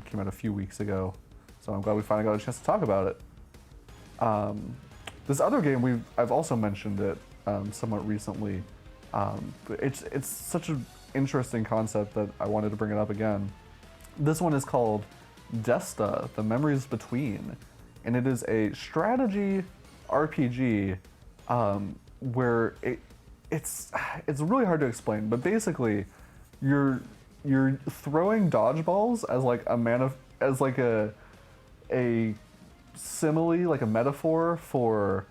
Came out a few weeks ago, so I'm glad we finally got a chance to talk about it. This other game I've also mentioned it somewhat recently. But it's such an interesting concept that I wanted to bring it up again. This one is called Desta: The Memories Between, and it is a strategy RPG where it's really hard to explain, but basically you're throwing dodgeballs as a simile, like a metaphor for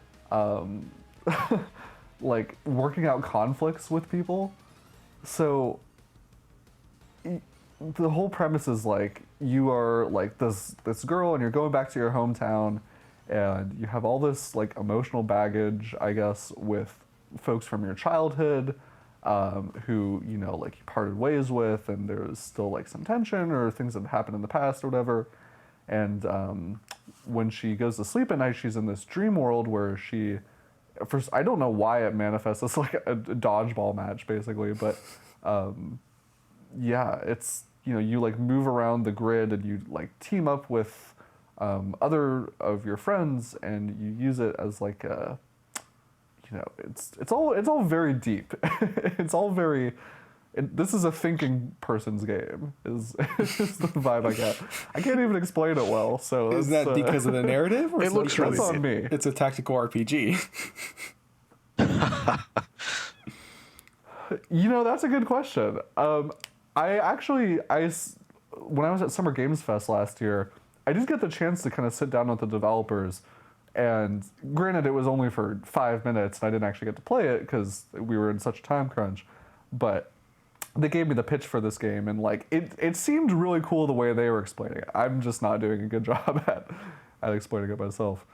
like working out conflicts with people. So the whole premise is like you are like this girl and you're going back to your hometown and you have all this like emotional baggage, I guess, with folks from your childhood who like you parted ways with, and there's still like some tension or things that happened in the past or whatever. And when she goes to sleep at night, she's in this dream world where first I don't know why it manifests as like a dodgeball match basically, but yeah, it's, you like move around the grid and you like team up with other of your friends and you use it as like it's all very deep. It's all very This is a thinking person's game. Is the vibe I get. I can't even explain it well. So Is that because of the narrative, or It looks really that's on me. it's a tactical RPG? That's a good question. When I was at Summer Games Fest last year, I did get the chance to kind of sit down with the developers, and granted, it was only for 5 minutes, and I didn't actually get to play it because we were in such a time crunch, but they gave me the pitch for this game, and like it seemed really cool the way they were explaining it. I'm just not doing a good job at explaining it myself.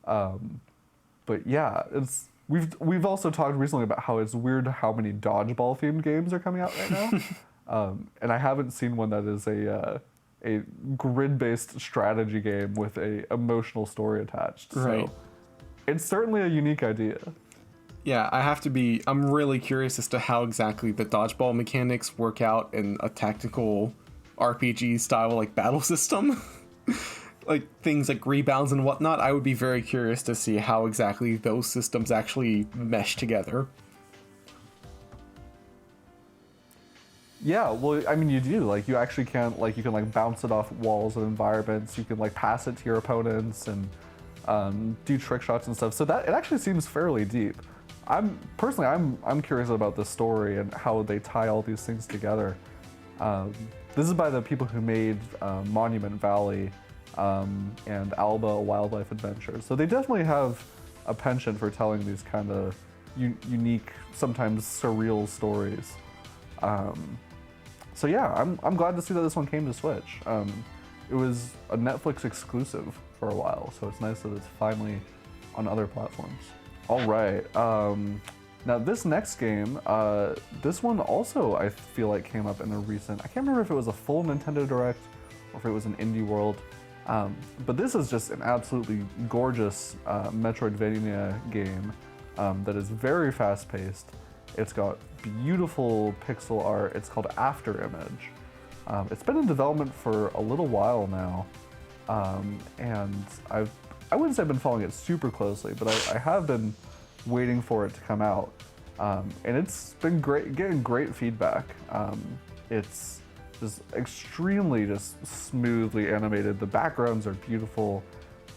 But yeah, we've also talked recently about how it's weird how many dodgeball themed games are coming out right now, and I haven't seen one that is a grid-based strategy game with a emotional story attached. Right. So it's certainly a unique idea. Yeah, I'm really curious as to how exactly the dodgeball mechanics work out in a tactical RPG style like battle system. Like things like rebounds and whatnot. I would be very curious to see how exactly those systems actually mesh together. Yeah, well, I mean, you do. Like, you actually can, like, you can, like, bounce it off walls and environments. You can, like, pass it to your opponents and do trick shots and stuff. So that, it actually seems fairly deep. I'm curious about the story and how they tie all these things together. This is by the people who made Monument Valley and Alba Wildlife Adventures. So they definitely have a penchant for telling these kind of unique, sometimes surreal stories. So yeah, I'm glad to see that this one came to Switch. It was a Netflix exclusive for a while, so it's nice that it's finally on other platforms. All right, now this next game, this one also I feel like came up in a recent, I can't remember if it was a full Nintendo Direct or if it was an Indie World, but this is just an absolutely gorgeous Metroidvania game that is very fast-paced. It's got beautiful pixel art. It's called After Image. It's been in development for a little while now, and I wouldn't say I've been following it super closely, but I have been waiting for it to come out, and it's been great, getting great feedback. It's just extremely just smoothly animated. The backgrounds are beautiful.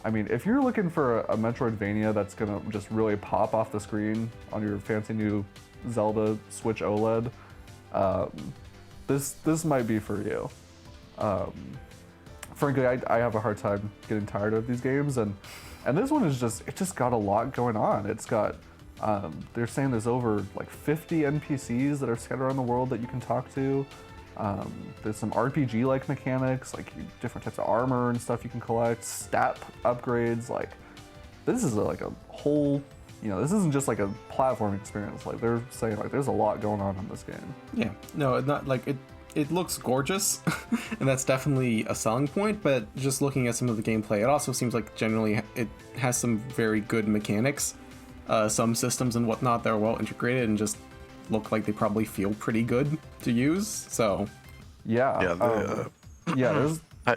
I mean, if you're looking for a Metroidvania that's gonna just really pop off the screen on your fancy new Zelda Switch OLED, this might be for you. Frankly, I have a hard time getting tired of these games, and this one is it just got a lot going on. It's got, they're saying there's over like 50 NPCs that are scattered around the world that you can talk to. There's some RPG-like mechanics, like different types of armor and stuff you can collect, stat upgrades. Like, this is like a whole, this isn't just like a platform experience. Like, they're saying like there's a lot going on in this game. Yeah, no, not like it looks gorgeous, and that's definitely a selling point, but just looking at some of the gameplay, it also seems like generally it has some very good mechanics, some systems and whatnot that are well integrated and just look like they probably feel pretty good to use, so... Yeah, there's... I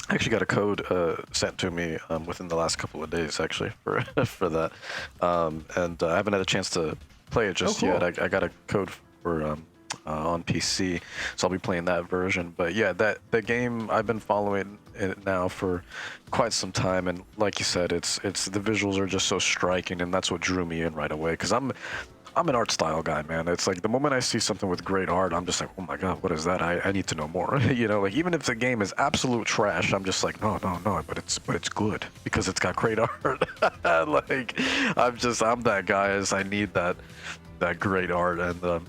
actually got a code sent to me within the last couple of days, actually, for that, and I haven't had a chance to play it just yet. I got a code for... on PC, so I'll be playing that version. But yeah, the game, I've been following it now for quite some time, and like you said, it's the visuals are just so striking, and that's what drew me in right away. Because I'm an art style guy, man. It's like the moment I see something with great art, I'm just like, oh my god, what is that? I need to know more. Like even if the game is absolute trash, I'm just like, no, but it's good because it's got great art. Like I'm that guy. As I need that great art, and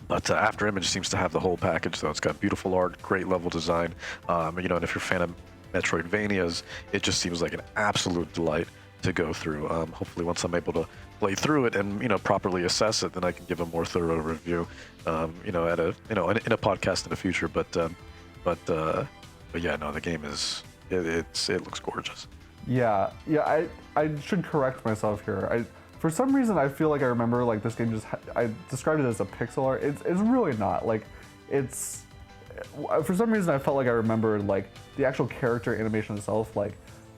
but After Image seems to have the whole package, so it's got beautiful art, great level design, and if you're a fan of Metroidvanias, it just seems like an absolute delight to go through. Hopefully once I'm able to play through it and properly assess it, then I can give a more thorough review, at a in a podcast in the future. But yeah, no, the game it looks gorgeous. Yeah, I should correct myself here. For some reason, I feel like I remember like this game I described it as a pixel art. It's really not. Like, it's, for some reason I felt like I remembered like the actual character animation itself. Like,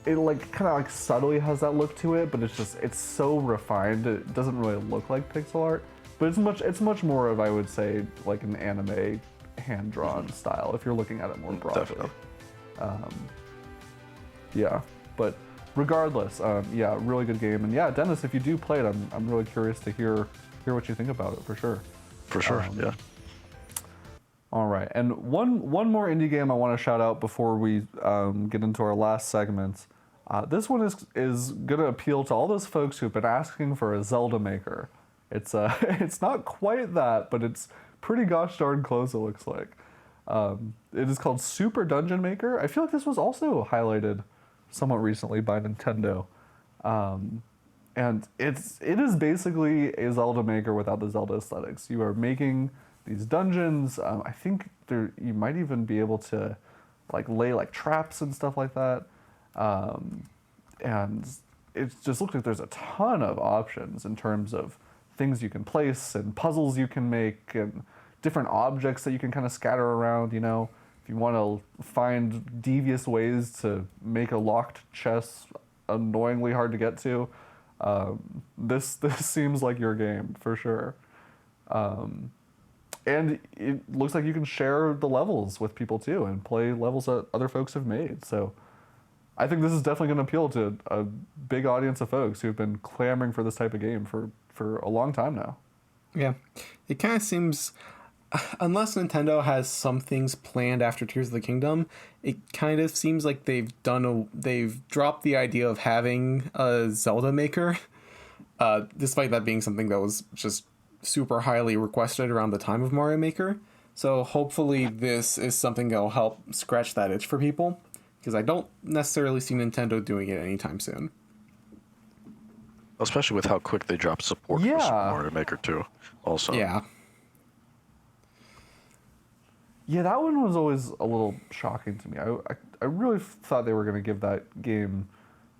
it like kind of like subtly has that look to it, but it's so refined. It doesn't really look like pixel art. but it's much more of, I would say, like an anime hand-drawn style if you're looking at it more broadly. Definitely. Yeah, but regardless, yeah, really good game. And yeah, Dennis, if you do play it, I'm really curious to hear what you think about it for sure. For sure, yeah. All right, and one more indie game I want to shout out before we get into our last segment. This one is gonna appeal to all those folks who've been asking for a Zelda maker. It's it's not quite that, but it's pretty gosh darn close. It looks like. It is called Super Dungeon Maker. I feel like this was also highlighted somewhat recently by Nintendo, and it is basically a Zelda maker without the Zelda aesthetics. You are making these dungeons. I think you might even be able to like lay like traps and stuff like that. And it just looks like there's a ton of options in terms of things you can place and puzzles you can make and different objects that you can kind of scatter around, you know. If you want to find devious ways to make a locked chest annoyingly hard to get to, this seems like your game for sure. And it looks like you can share the levels with people too and play levels that other folks have made. So I think this is definitely going to appeal to a big audience of folks who've been clamoring for this type of game for a long time now. Yeah, it kind of seems, unless Nintendo has some things planned after Tears of the Kingdom, it kind of seems like they've dropped the idea of having a Zelda maker, despite that being something that was just super highly requested around the time of Mario Maker. So hopefully this is something that'll help scratch that itch for people, because I don't necessarily see Nintendo doing it anytime soon. Especially with how quick they dropped support for Super Mario Maker 2 also. Yeah. Yeah, that one was always a little shocking to me. I really thought they were going to give that game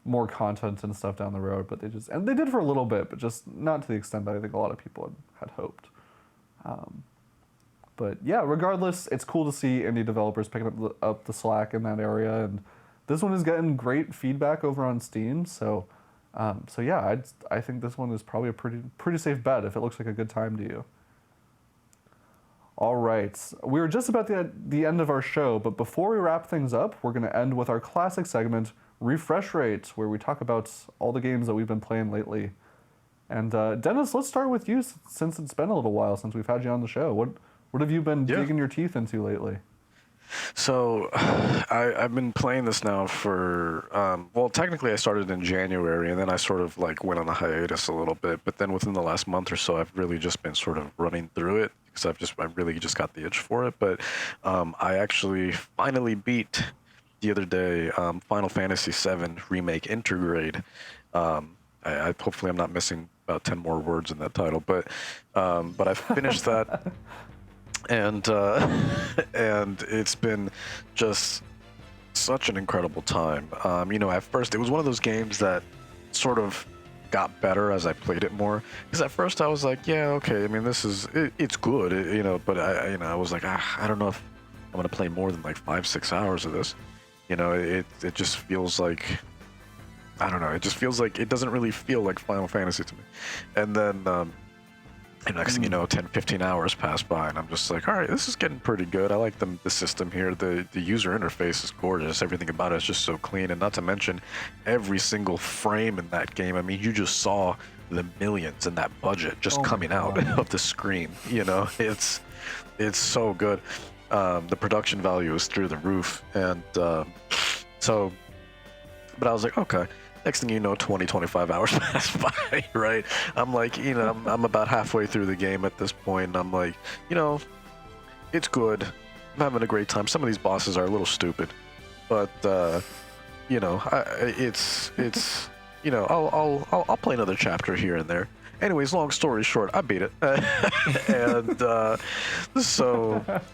more content and stuff down the road, but they did for a little bit, but just not to the extent that I think a lot of people had hoped. But yeah, regardless, it's cool to see indie developers picking up the slack in that area, and this one is getting great feedback over on Steam. So yeah, I think this one is probably a pretty safe bet if it looks like a good time to you. All right, we were just about the end of our show, but before we wrap things up, we're going to end with our classic segment, Refresh Rate, where we talk about all the games that we've been playing lately. And Dennis, let's start with you, since it's been a little while since we've had you on the show. What have you been digging your teeth into lately? So, I've been playing this now for, well, technically I started in January, and then I sort of like went on a hiatus a little bit, but then within the last month or so, I've really just been sort of running through it, because I really just got the itch for it. But I actually finally beat, the other day, Final Fantasy VII Remake Intergrade. Hopefully I'm not missing about 10 more words in that title, but I finished that. And it's been just such an incredible time. At first it was one of those games that sort of got better as I played it more. Because at first I was like, yeah, okay. I mean, it's good, but I was like, I don't know if I'm gonna play more than like 5-6 hours of this. It just feels like, I don't know. It just feels like it doesn't really feel like Final Fantasy to me. And then. And next thing you know, 10-15 hours pass by, and I'm just like, all right, this is getting pretty good. I like the system here. The user interface is gorgeous. Everything about it is just so clean, and not to mention every single frame in that game. I mean, you just saw the millions in that budget just coming out of the screen. It's so good. The production value is through the roof, and but I was like, okay. Next thing you know, 20-25 hours pass by, right? I'm like, I'm about halfway through the game at this point, and I'm like, it's good. I'm having a great time. Some of these bosses are a little stupid, but it's I'll play another chapter here and there. Anyways, long story short, I beat it, and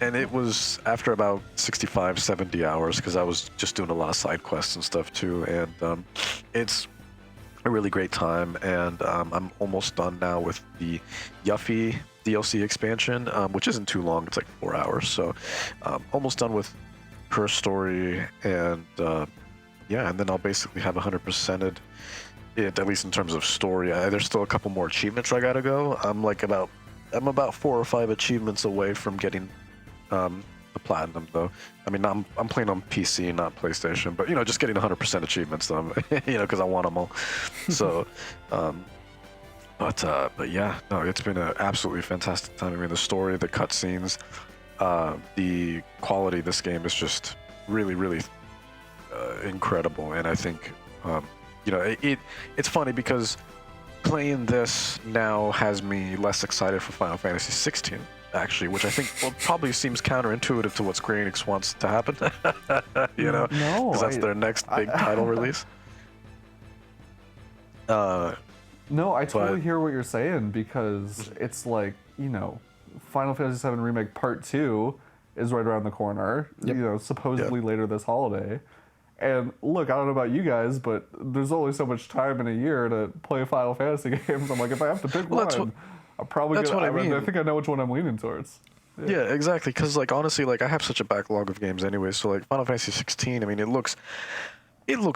it was after about 65-70 hours, because I was just doing a lot of side quests and stuff too, and it's a really great time, and I'm almost done now with the Yuffie DLC expansion, which isn't too long. It's like 4 hours, so almost done with her story, and and then I'll basically have 100%ed it, at least in terms of story. There's still a couple more achievements I gotta go. I'm like about I'm about 4 or 5 achievements away from getting the platinum, though. I mean, I'm playing on PC, not PlayStation, but just getting 100% achievements, though. Because I want them all. So, but yeah, no, it's been an absolutely fantastic time. I mean, the story, the cutscenes, the quality of this game is just really, really incredible. And I think, it's funny because playing this now has me less excited for Final Fantasy 16, actually, which I think probably seems counterintuitive to what Square Enix wants to happen. No, because that's their next big title release. No, I totally hear what you're saying, because it's like, Final Fantasy VII Remake Part 2 is right around the corner, supposedly later this holiday. And look, I don't know about you guys, but there's only so much time in a year to play Final Fantasy games. I'm like, if I have to pick one, I'm probably that's gonna, what I mean. I think I know which one I'm leaning towards. Yeah, exactly. Because, honestly, I have such a backlog of games anyway. So, Final Fantasy 16, I mean, it looks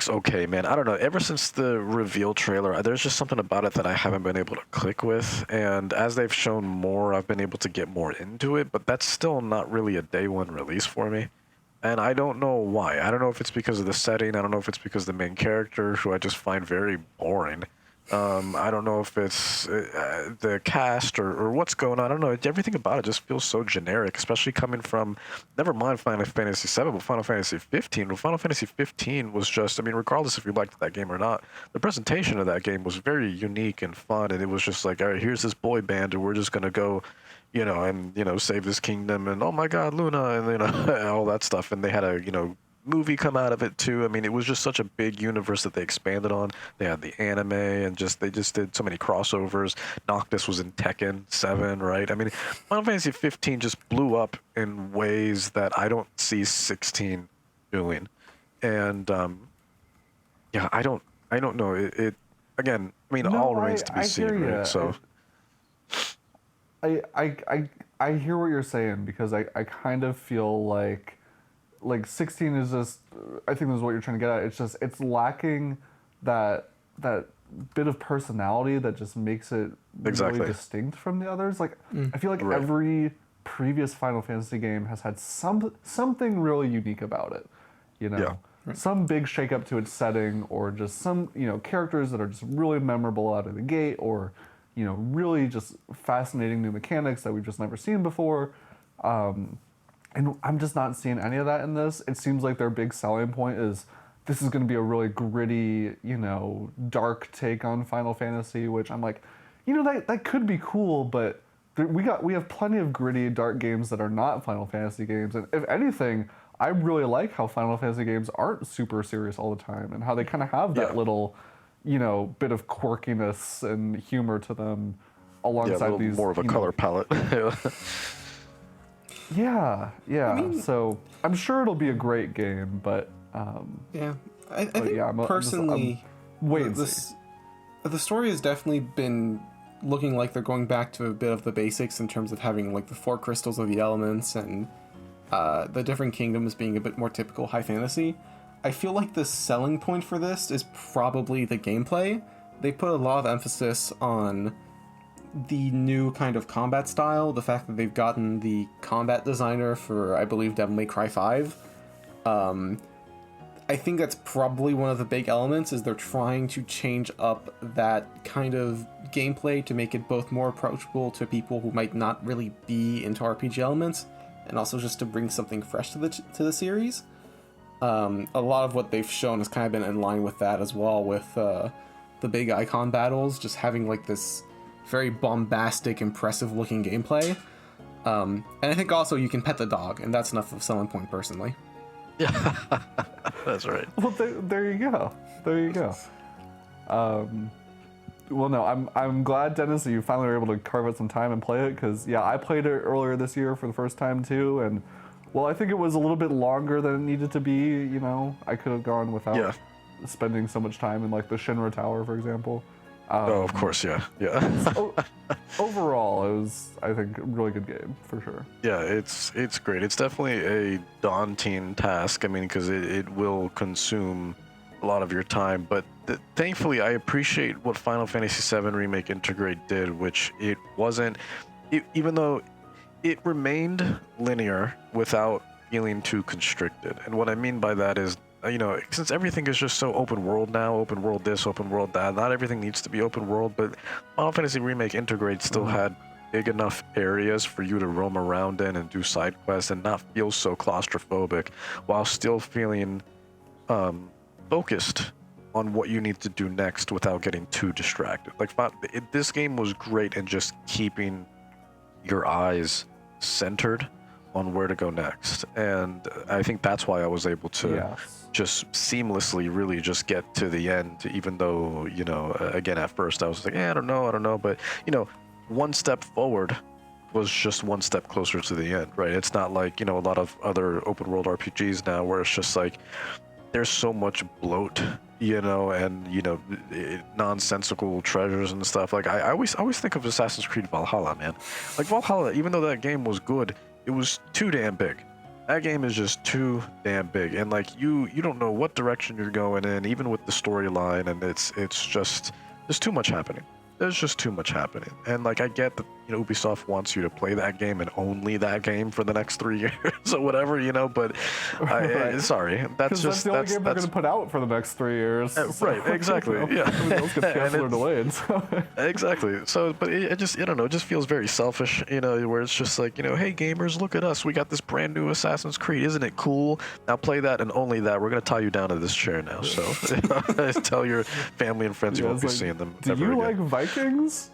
okay, man. I don't know. Ever since the reveal trailer, there's just something about it that I haven't been able to click with. And as they've shown more, I've been able to get more into it. But that's still not really a day one release for me. And I don't know why. I don't know if it's because of the setting. I don't know if it's because the main character, who I just find very boring. I don't know if it's the cast or what's going on. I don't know. Everything about it just feels so generic, especially coming from, never mind Final Fantasy VII, but Final Fantasy 15. Well, Final Fantasy 15 was just, I mean, regardless if you liked that game or not, the presentation of that game was very unique and fun. And it was just like, all right, here's this boy band, and we're just going to go, and, save this kingdom, and oh my God, Luna, and, all that stuff. And they had a, movie come out of it too. I mean, it was just such a big universe that they expanded on. They had the anime, and they just did so many crossovers. Noctis was in Tekken 7, right? I mean, Final Fantasy 15 just blew up in ways that I don't see 16 doing. And I don't know. It again, I mean, all remains to be seen, right? So I hear what you're saying, because I kind of feel like 16 is just, I think this is what you're trying to get at. It's lacking that bit of personality that just makes it really distinct from the others. I feel like every previous Final Fantasy game has had something really unique about it. Some big shakeup to its setting, or just some characters that are just really memorable out of the gate, or really just fascinating new mechanics that we've just never seen before. And I'm just not seeing any of that in this. It seems like their big selling point is this is going to be a really gritty, dark take on Final Fantasy, which I'm like, that could be cool, but we have plenty of gritty, dark games that are not Final Fantasy games. And if anything, I really like how Final Fantasy games aren't super serious all the time, and how they kind of have that little, bit of quirkiness and humor to them alongside these. More of a color palette. Yeah. I mean, so I'm sure it'll be a great game, but I think personally, the story has definitely been looking like they're going back to a bit of the basics in terms of having the 4 crystals of the elements, and the different kingdoms being a bit more typical high fantasy. I feel like the selling point for this is probably the gameplay. They put a lot of emphasis on the new kind of combat style, the fact that they've gotten the combat designer for, I believe, Devil May Cry 5. I think that's probably one of the big elements, is they're trying to change up that kind of gameplay to make it both more approachable to people who might not really be into RPG elements, and also just to bring something fresh to the series. A lot of what they've shown has kind of been in line with that as well, with the big icon battles, just having this very bombastic, impressive looking gameplay. And I think also you can pet the dog, and that's enough of a selling point personally. Yeah, that's right. Well, there you go. Well, no, I'm glad, Dennis, that you finally were able to carve out some time and play it, because I played it earlier this year for the first time too, and I think it was a little bit longer than it needed to be. I could have gone without spending so much time in the Shinra Tower, for example. Of course, yeah. Overall, it was, I think, a really good game, for sure. Yeah, it's great. It's definitely a daunting task, I mean, because it will consume a lot of your time, but thankfully, I appreciate what Final Fantasy VII Remake Integrate did, which it wasn't even though it remained linear without feeling too constricted. And what I mean by that is, since everything is just so open world now, open world this, open world that, not everything needs to be open world, but Final Fantasy Remake Integrate still had big enough areas for you to roam around in and do side quests and not feel so claustrophobic while still feeling focused on what you need to do next without getting too distracted. Like, this game was great in just keeping your eyes centered on where to go next, and I think that's why I was able to just seamlessly really just get to the end, even though, again, at first I was like, I don't know, but one step forward was just one step closer to the end, right? It's not like, a lot of other open world RPGs now where it's just like there's so much bloat, and nonsensical treasures and stuff. Like, I always think of Assassin's Creed Valhalla, man. Like, Valhalla, even though that game was good, it was too damn big. That game is just too damn big, and like you don't know what direction you're going in, even with the storyline, and it's just there's too much happening. There's just too much happening, and like I get that Ubisoft wants you to play that game and only that game for the next 3 years or whatever, but sorry, that's the only game they're going to put out for the next 3 years. Right, exactly. Yeah, everything else gets canceled or delayed. So. Exactly. So, but it just, I don't know, it just feels very selfish, where it's just like, hey gamers, look at us, we got this brand new Assassin's Creed, isn't it cool? Now play that and only that. We're going to tie you down to this chair now. So tell your family and friends you won't be seeing them. Do you like Vikings?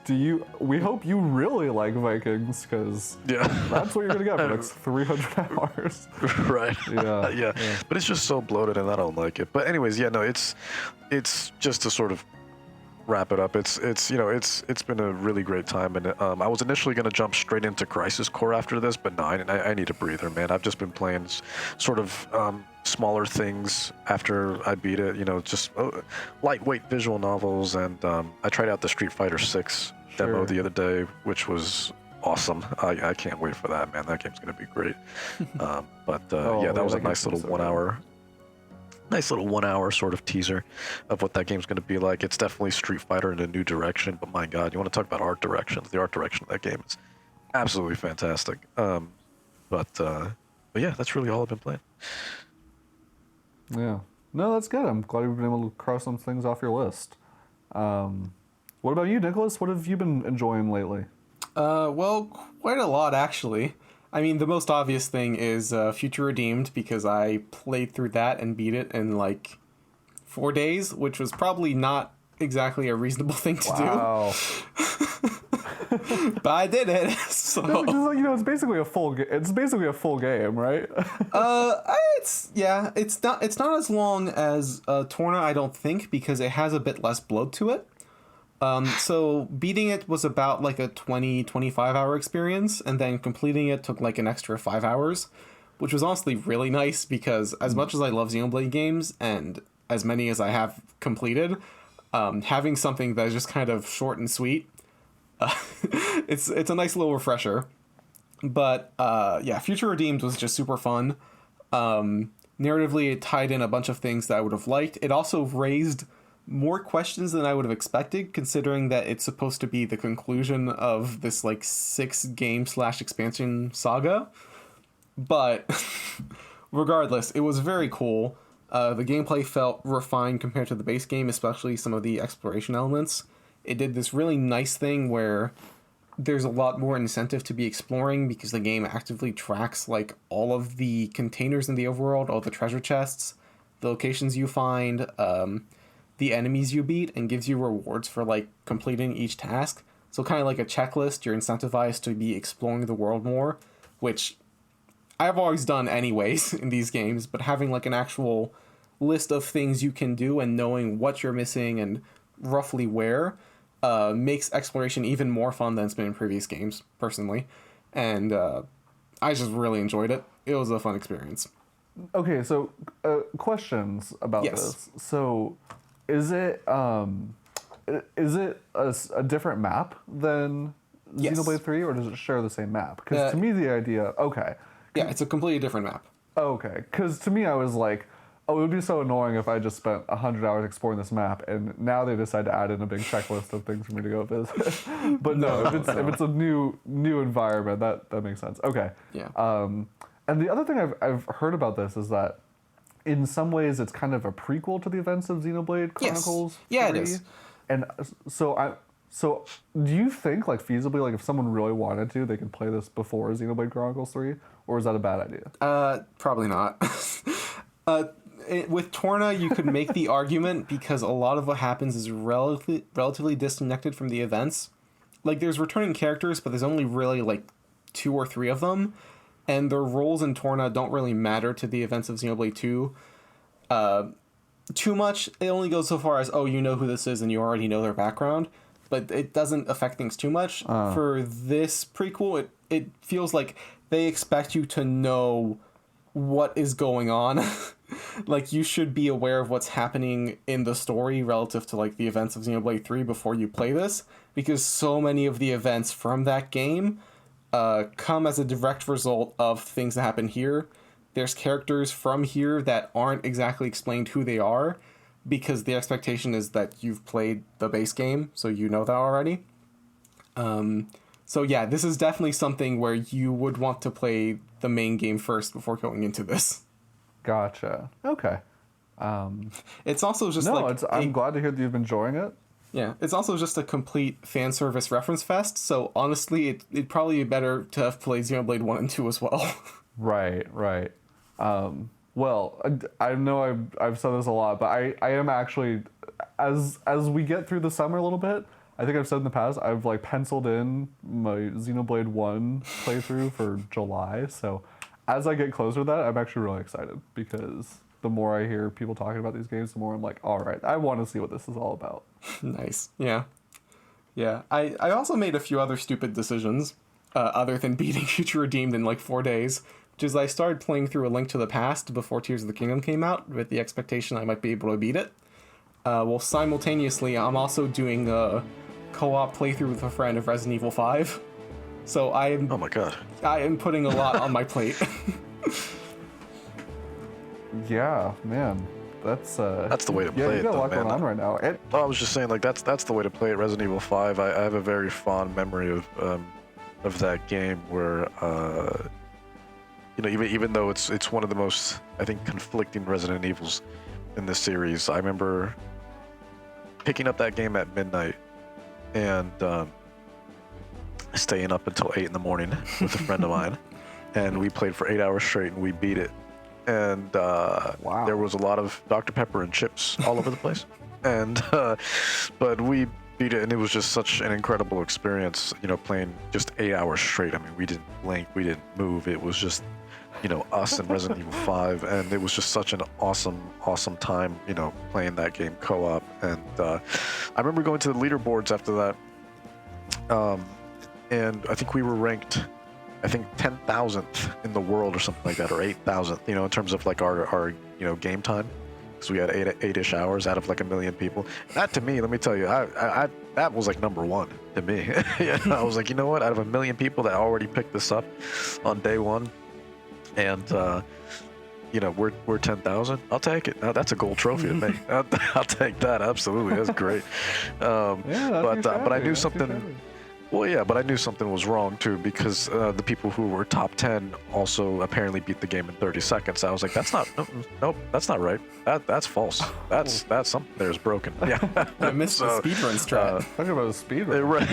We hope you really like Vikings, because that's what you're gonna get for the next 300 hours. Right. Yeah. But it's just so bloated, and I don't like it. But anyways, it's just to sort of wrap it up. It's been a really great time, and I was initially gonna jump straight into Crisis Core after this, but no, I need a breather, man. I've just been playing sort of smaller things after I beat it. Just lightweight visual novels, and I tried out the Street Fighter 6 demo the other day, which was awesome. I can't wait for that, man. That game's gonna be great. That was a nice little 1 hour. Nice little 1 hour sort of teaser of what that game's going to be like. It's definitely Street Fighter in a new direction, but my God, you want to talk about art directions? The art direction of that game is absolutely fantastic. But yeah, that's really all I've been playing. Yeah. No, that's good. I'm glad you've been able to cross some things off your list. What about you, Nicholas? What have you been enjoying lately? Well, quite a lot, actually. I mean, the most obvious thing is Future Redeemed, because I played through that and beat it in like 4 days, which was probably not exactly a reasonable thing to do. But I did it. So no, it's basically a full. It's basically a full game, right? it's not as long as Torna, I don't think, because it has a bit less bloat to it. So beating it was about like a 20-25 hour experience, and then completing it took like an extra 5 hours, which was honestly really nice, because as much as I love Xenoblade games, and as many as I have completed, having something that is just kind of short and sweet, it's a nice little refresher. But Future Redeemed was just super fun. Narratively, it tied in a bunch of things that I would have liked. It also raised more questions than I would have expected, considering that it's supposed to be the conclusion of this like 6-game/expansion saga. But regardless, it was very cool. The gameplay felt refined compared to the base game, especially some of the exploration elements. It did this really nice thing where there's a lot more incentive to be exploring, because the game actively tracks like all of the containers in the overworld, all the treasure chests, the locations you find, the enemies you beat, and gives you rewards for like completing each task. So kind of like a checklist, you're incentivized to be exploring the world more, which I've always done anyways in these games, but having like an actual list of things you can do and knowing what you're missing and roughly where makes exploration even more fun than it's been in previous games, personally. And I just really enjoyed it. It was a fun experience. Okay, so questions about this. So is it a different map than Xenoblade 3, or does it share the same map? Because to me, the idea... Okay. Yeah, it's a completely different map. Okay, because to me, I was like, Oh, it would be so annoying if I just spent 100 hours exploring this map, and now they decide to add in a big checklist of things for me to go visit. But no, if it's a new environment, that makes sense. Okay. Yeah. And the other thing I've heard about this is that in some ways it's kind of a prequel to the events of Xenoblade Chronicles. Yes. Yeah, 3. it is. And so do you think like feasibly, like if someone really wanted to, they could play this before Xenoblade Chronicles 3, or is that a bad idea? Probably not. With Torna, you could make the argument because a lot of what happens is relatively disconnected from the events. Like, there's returning characters, but there's only really, like, 2 or 3 of them, and their roles in Torna don't really matter to the events of Xenoblade 2 too much. It only goes so far as, oh, you know who this is and you already know their background, but it doesn't affect things too much. For this prequel, it feels like they expect you to know what is going on. Like, you should be aware of what's happening in the story relative to, like, the events of Xenoblade 3 before you play this, because so many of the events from that game come as a direct result of things that happen here. There's characters from here that aren't exactly explained who they are, because the expectation is that you've played the base game, so you know that already. So yeah, this is definitely something where you would want to play the main game first before going into this. Gotcha. Okay. It's also just I'm glad to hear that you've been enjoying it. Yeah, it's also just a complete fan service reference fest, so honestly, it'd probably be better to have played Xenoblade 1 and 2 as well. Right. Well, I know I've said this a lot, but I am actually, as we get through the summer a little bit, I think I've said in the past, I've like penciled in my Xenoblade 1 playthrough for July, so as I get closer to that, I'm actually really excited, because the more I hear people talking about these games, the more I'm like, all right, I want to see what this is all about. Nice. Yeah. I also made a few other stupid decisions, other than beating Future Redeemed in like 4 days, which is I started playing through A Link to the Past before Tears of the Kingdom came out, with the expectation I might be able to beat it. Well, simultaneously, I'm also doing a co-op playthrough with a friend of Resident Evil 5. So Oh my god. I am putting a lot on my plate. Yeah, man. That's the way to play yeah, it. you got a lot man. going on right now. I was just saying, like that's the way to play it. Resident Evil 5. I have a very fond memory of that game where even though it's one of the most, I think, conflicting Resident Evils in this series, I remember picking up that game at midnight and staying up until 8 in the morning with a friend of mine, and we played for 8 hours straight and we beat it. And Wow. there was a lot of Dr. Pepper and chips all over the place, and but we beat it, and it was just such an incredible experience, playing just 8 hours straight. I mean, we didn't blink, we didn't move. It was just us and Resident Evil 5, and it was just such an awesome time, playing that game co-op. And I remember going to the leaderboards after that, and I think we were ranked, 10,000th in the world or something like that, or 8,000th, in terms of like our game time, because we had 8-ish hours out of like 1 million people. That, to me, let me tell you, I that was like number one to me. I was like, you know what, out of 1 million people that already picked this up on day one, and we're 10,000. I'll take it. That's a gold trophy to me. I'll take that. Absolutely, that's great. But I knew something. Well, yeah, but I knew something was wrong too, because the people who were top 10 also apparently beat the game in 30 seconds. I was like, that's not, nope, that's not right. That's false. That's something there's broken. Yeah, I missed the speedrun strat. Talking about a speedrun.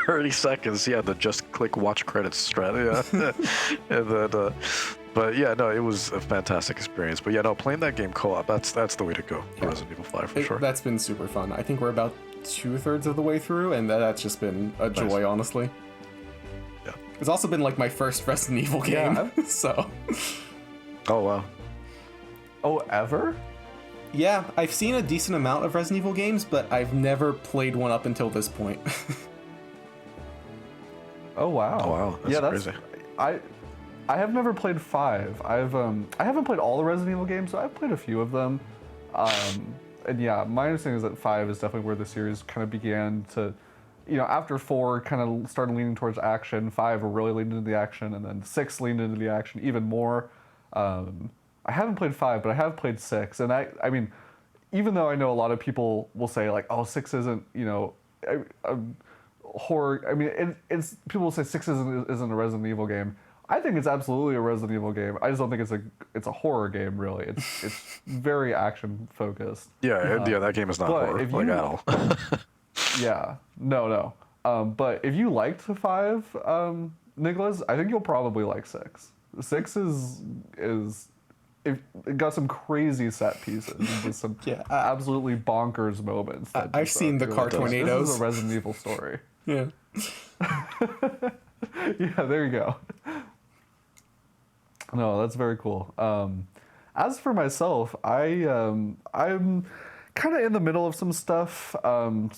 30 seconds. Yeah, the just click watch credits strat. Yeah, and then, but yeah, no, it was a fantastic experience. But yeah, no, playing that game co-op, that's the way to go for Resident Evil 5 for sure. That's been super fun. I think we're about 2/3 of the way through, and that's just been a joy, honestly. Yeah. It's also been like my first Resident Evil game, Yeah. so. Oh wow. Oh, ever? Yeah, I've seen a decent amount of Resident Evil games, but I've never played one up until this point. Oh wow. Oh wow. That's crazy. I have never played 5. I haven't played all the Resident Evil games, so I've played a few of them. And yeah, my understanding is that 5 is definitely where the series kind of began to, after 4 kind of started leaning towards action, 5 really leaned into the action, and then 6 leaned into the action even more. I haven't played 5, but I have played 6, and I mean, even though I know a lot of people will say like, oh, 6 isn't, a horror. I mean, it's people will say 6 isn't a Resident Evil game. I think it's absolutely a Resident Evil game. I just don't think it's a horror game really. It's very action focused. Yeah, that game is not but horror if like you- at all. Yeah, no. But if you liked 5, Nicholas, I think you'll probably like 6. 6 is it got some crazy set pieces with some Yeah, absolutely bonkers moments. that I've just, seen the you're car like, This tornadoes." is a Resident Evil story. Yeah. Yeah, there you go. No, that's very cool. As for myself, I'm kind of in the middle of some stuff, and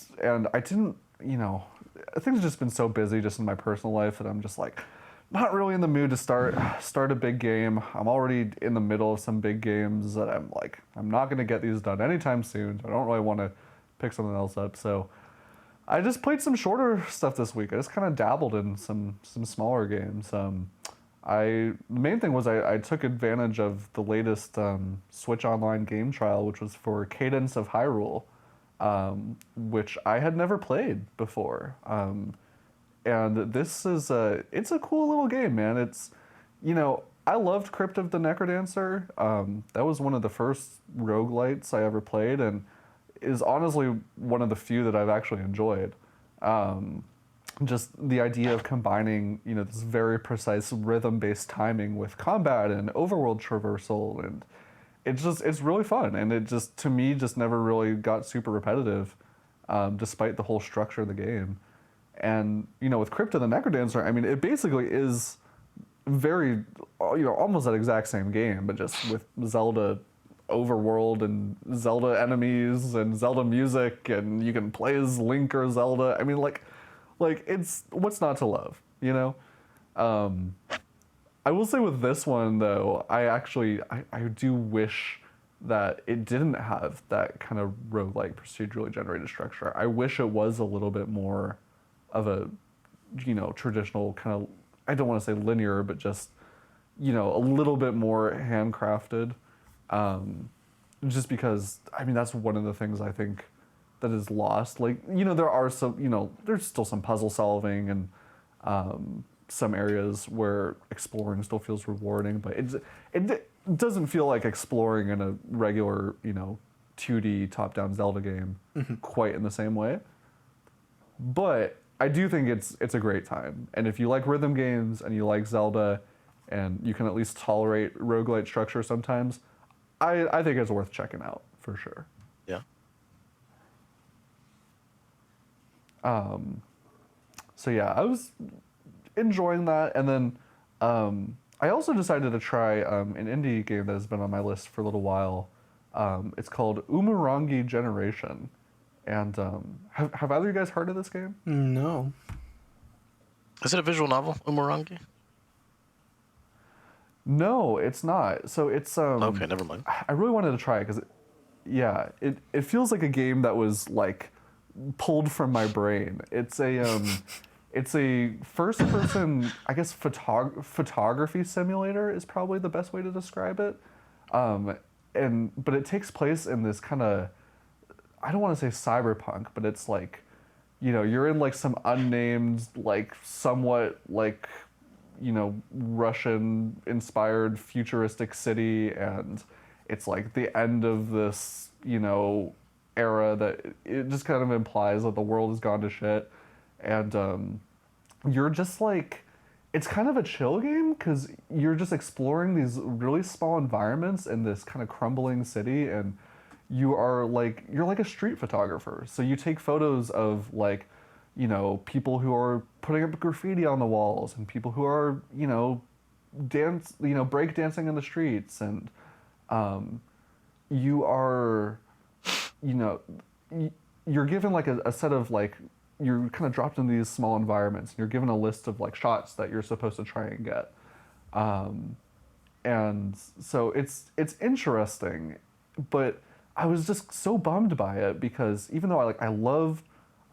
I didn't, things have just been so busy just in my personal life that I'm just like not really in the mood to start a big game. I'm already in the middle of some big games that I'm like, I'm not gonna get these done anytime soon. So I don't really want to pick something else up. So I just played some shorter stuff this week. I just kind of dabbled in some smaller games. The main thing was I took advantage of the latest Switch Online game trial, which was for Cadence of Hyrule, which I had never played before. And this is it's a cool little game, man. It's, I loved Crypt of the Necrodancer. That was one of the first roguelites I ever played, and is honestly one of the few that I've actually enjoyed. Just the idea of combining, this very precise rhythm-based timing with combat and overworld traversal, and it's really fun. And it just, to me, just never really got super repetitive, despite the whole structure of the game. And, with Crypt of the Necrodancer, I mean, it basically is very, almost that exact same game, but just with Zelda overworld and Zelda enemies and Zelda music, and you can play as Link or Zelda. I mean, like it's, what's not to love, I will say with this one, though, I do wish that it didn't have that kind of roguelike procedurally generated structure. I wish it was a little bit more of a, traditional kind of, I don't want to say linear, but just, a little bit more handcrafted. Just because, I mean, that's one of the things I think that is lost. Like, there are some, there's still some puzzle solving and some areas where exploring still feels rewarding, but it doesn't feel like exploring in a regular, 2D top-down Zelda game quite in the same way. But I do think it's a great time. And if you like rhythm games and you like Zelda and you can at least tolerate roguelite structure sometimes, I think it's worth checking out for sure. Yeah. So yeah, I was enjoying that, and then I also decided to try an indie game that has been on my list for a little while. It's called Umurangi Generation, and have either of you guys heard of this game? No. Is it a visual novel, Umurangi? No, it's not. So it's Okay, never mind. I really wanted to try it because, it feels like a game that was like pulled from my brain. It's a first-person, I guess, photography simulator is probably the best way to describe it. But it takes place in this kind of, I don't want to say cyberpunk, but it's like, you're in like some unnamed, like somewhat like, Russian-inspired futuristic city, and it's like the end of this, era that it just kind of implies that the world has gone to shit. And you're just like, it's kind of a chill game because you're just exploring these really small environments in this kind of crumbling city, and you're like a street photographer. So you take photos of like, people who are putting up graffiti on the walls and people who are, break dancing in the streets, and you are, you're given like a set of like, you're kind of dropped into these small environments, and you're given a list of like shots that you're supposed to try and get. And so it's interesting, but I was just so bummed by it because even though I love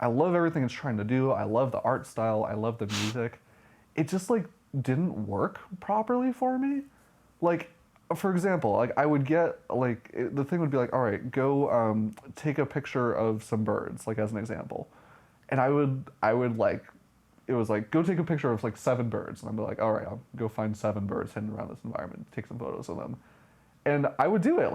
everything it's trying to do, I love the art style, I love the music, it just like didn't work properly for me. Like, for example, like I would get like the thing would be like, all right, go take a picture of some birds, like as an example, and I would like, it was like go take a picture of like 7 birds, and I'd be like, all right, I'll go find 7 birds hidden around this environment, take some photos of them, and I would do it.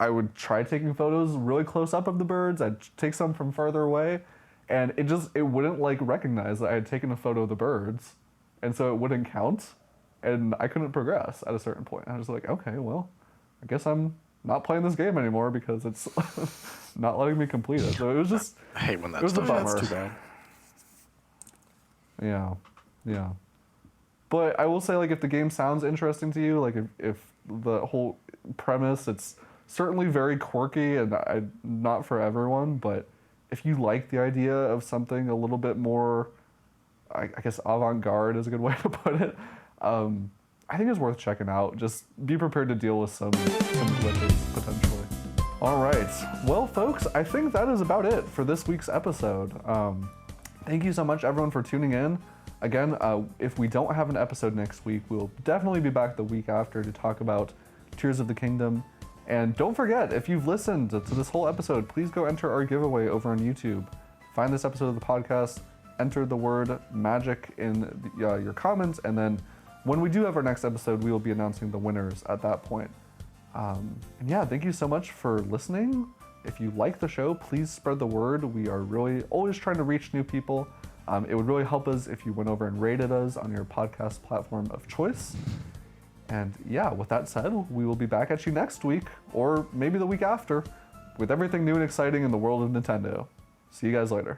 I would try taking photos really close up of the birds. I'd take some from further away, and it wouldn't like recognize that I had taken a photo of the birds, and so it wouldn't count, and I couldn't progress at a certain point. I was like, okay, well, I guess I'm not playing this game anymore because it's not letting me complete it. So it was just, I hate when it that's was a done. bummer. That's too bad. Yeah, yeah. But I will say, like, if the game sounds interesting to you, like, if the whole premise, it's certainly very quirky and not for everyone, but if you like the idea of something a little bit more, I guess avant-garde is a good way to put it, I think it's worth checking out. Just be prepared to deal with some glitches, potentially. All right. Well, folks, I think that is about it for this week's episode. Thank you so much, everyone, for tuning in. Again, if we don't have an episode next week, we'll definitely be back the week after to talk about Tears of the Kingdom. And don't forget, if you've listened to this whole episode, please go enter our giveaway over on YouTube. Find this episode of the podcast, enter the word magic in your comments, and then when we do have our next episode, we will be announcing the winners at that point. And yeah, thank you so much for listening. If you like the show, please spread the word. We are really always trying to reach new people. It would really help us if you went over and rated us on your podcast platform of choice. And yeah, with that said, we will be back at you next week, or maybe the week after, with everything new and exciting in the world of Nintendo. See you guys later.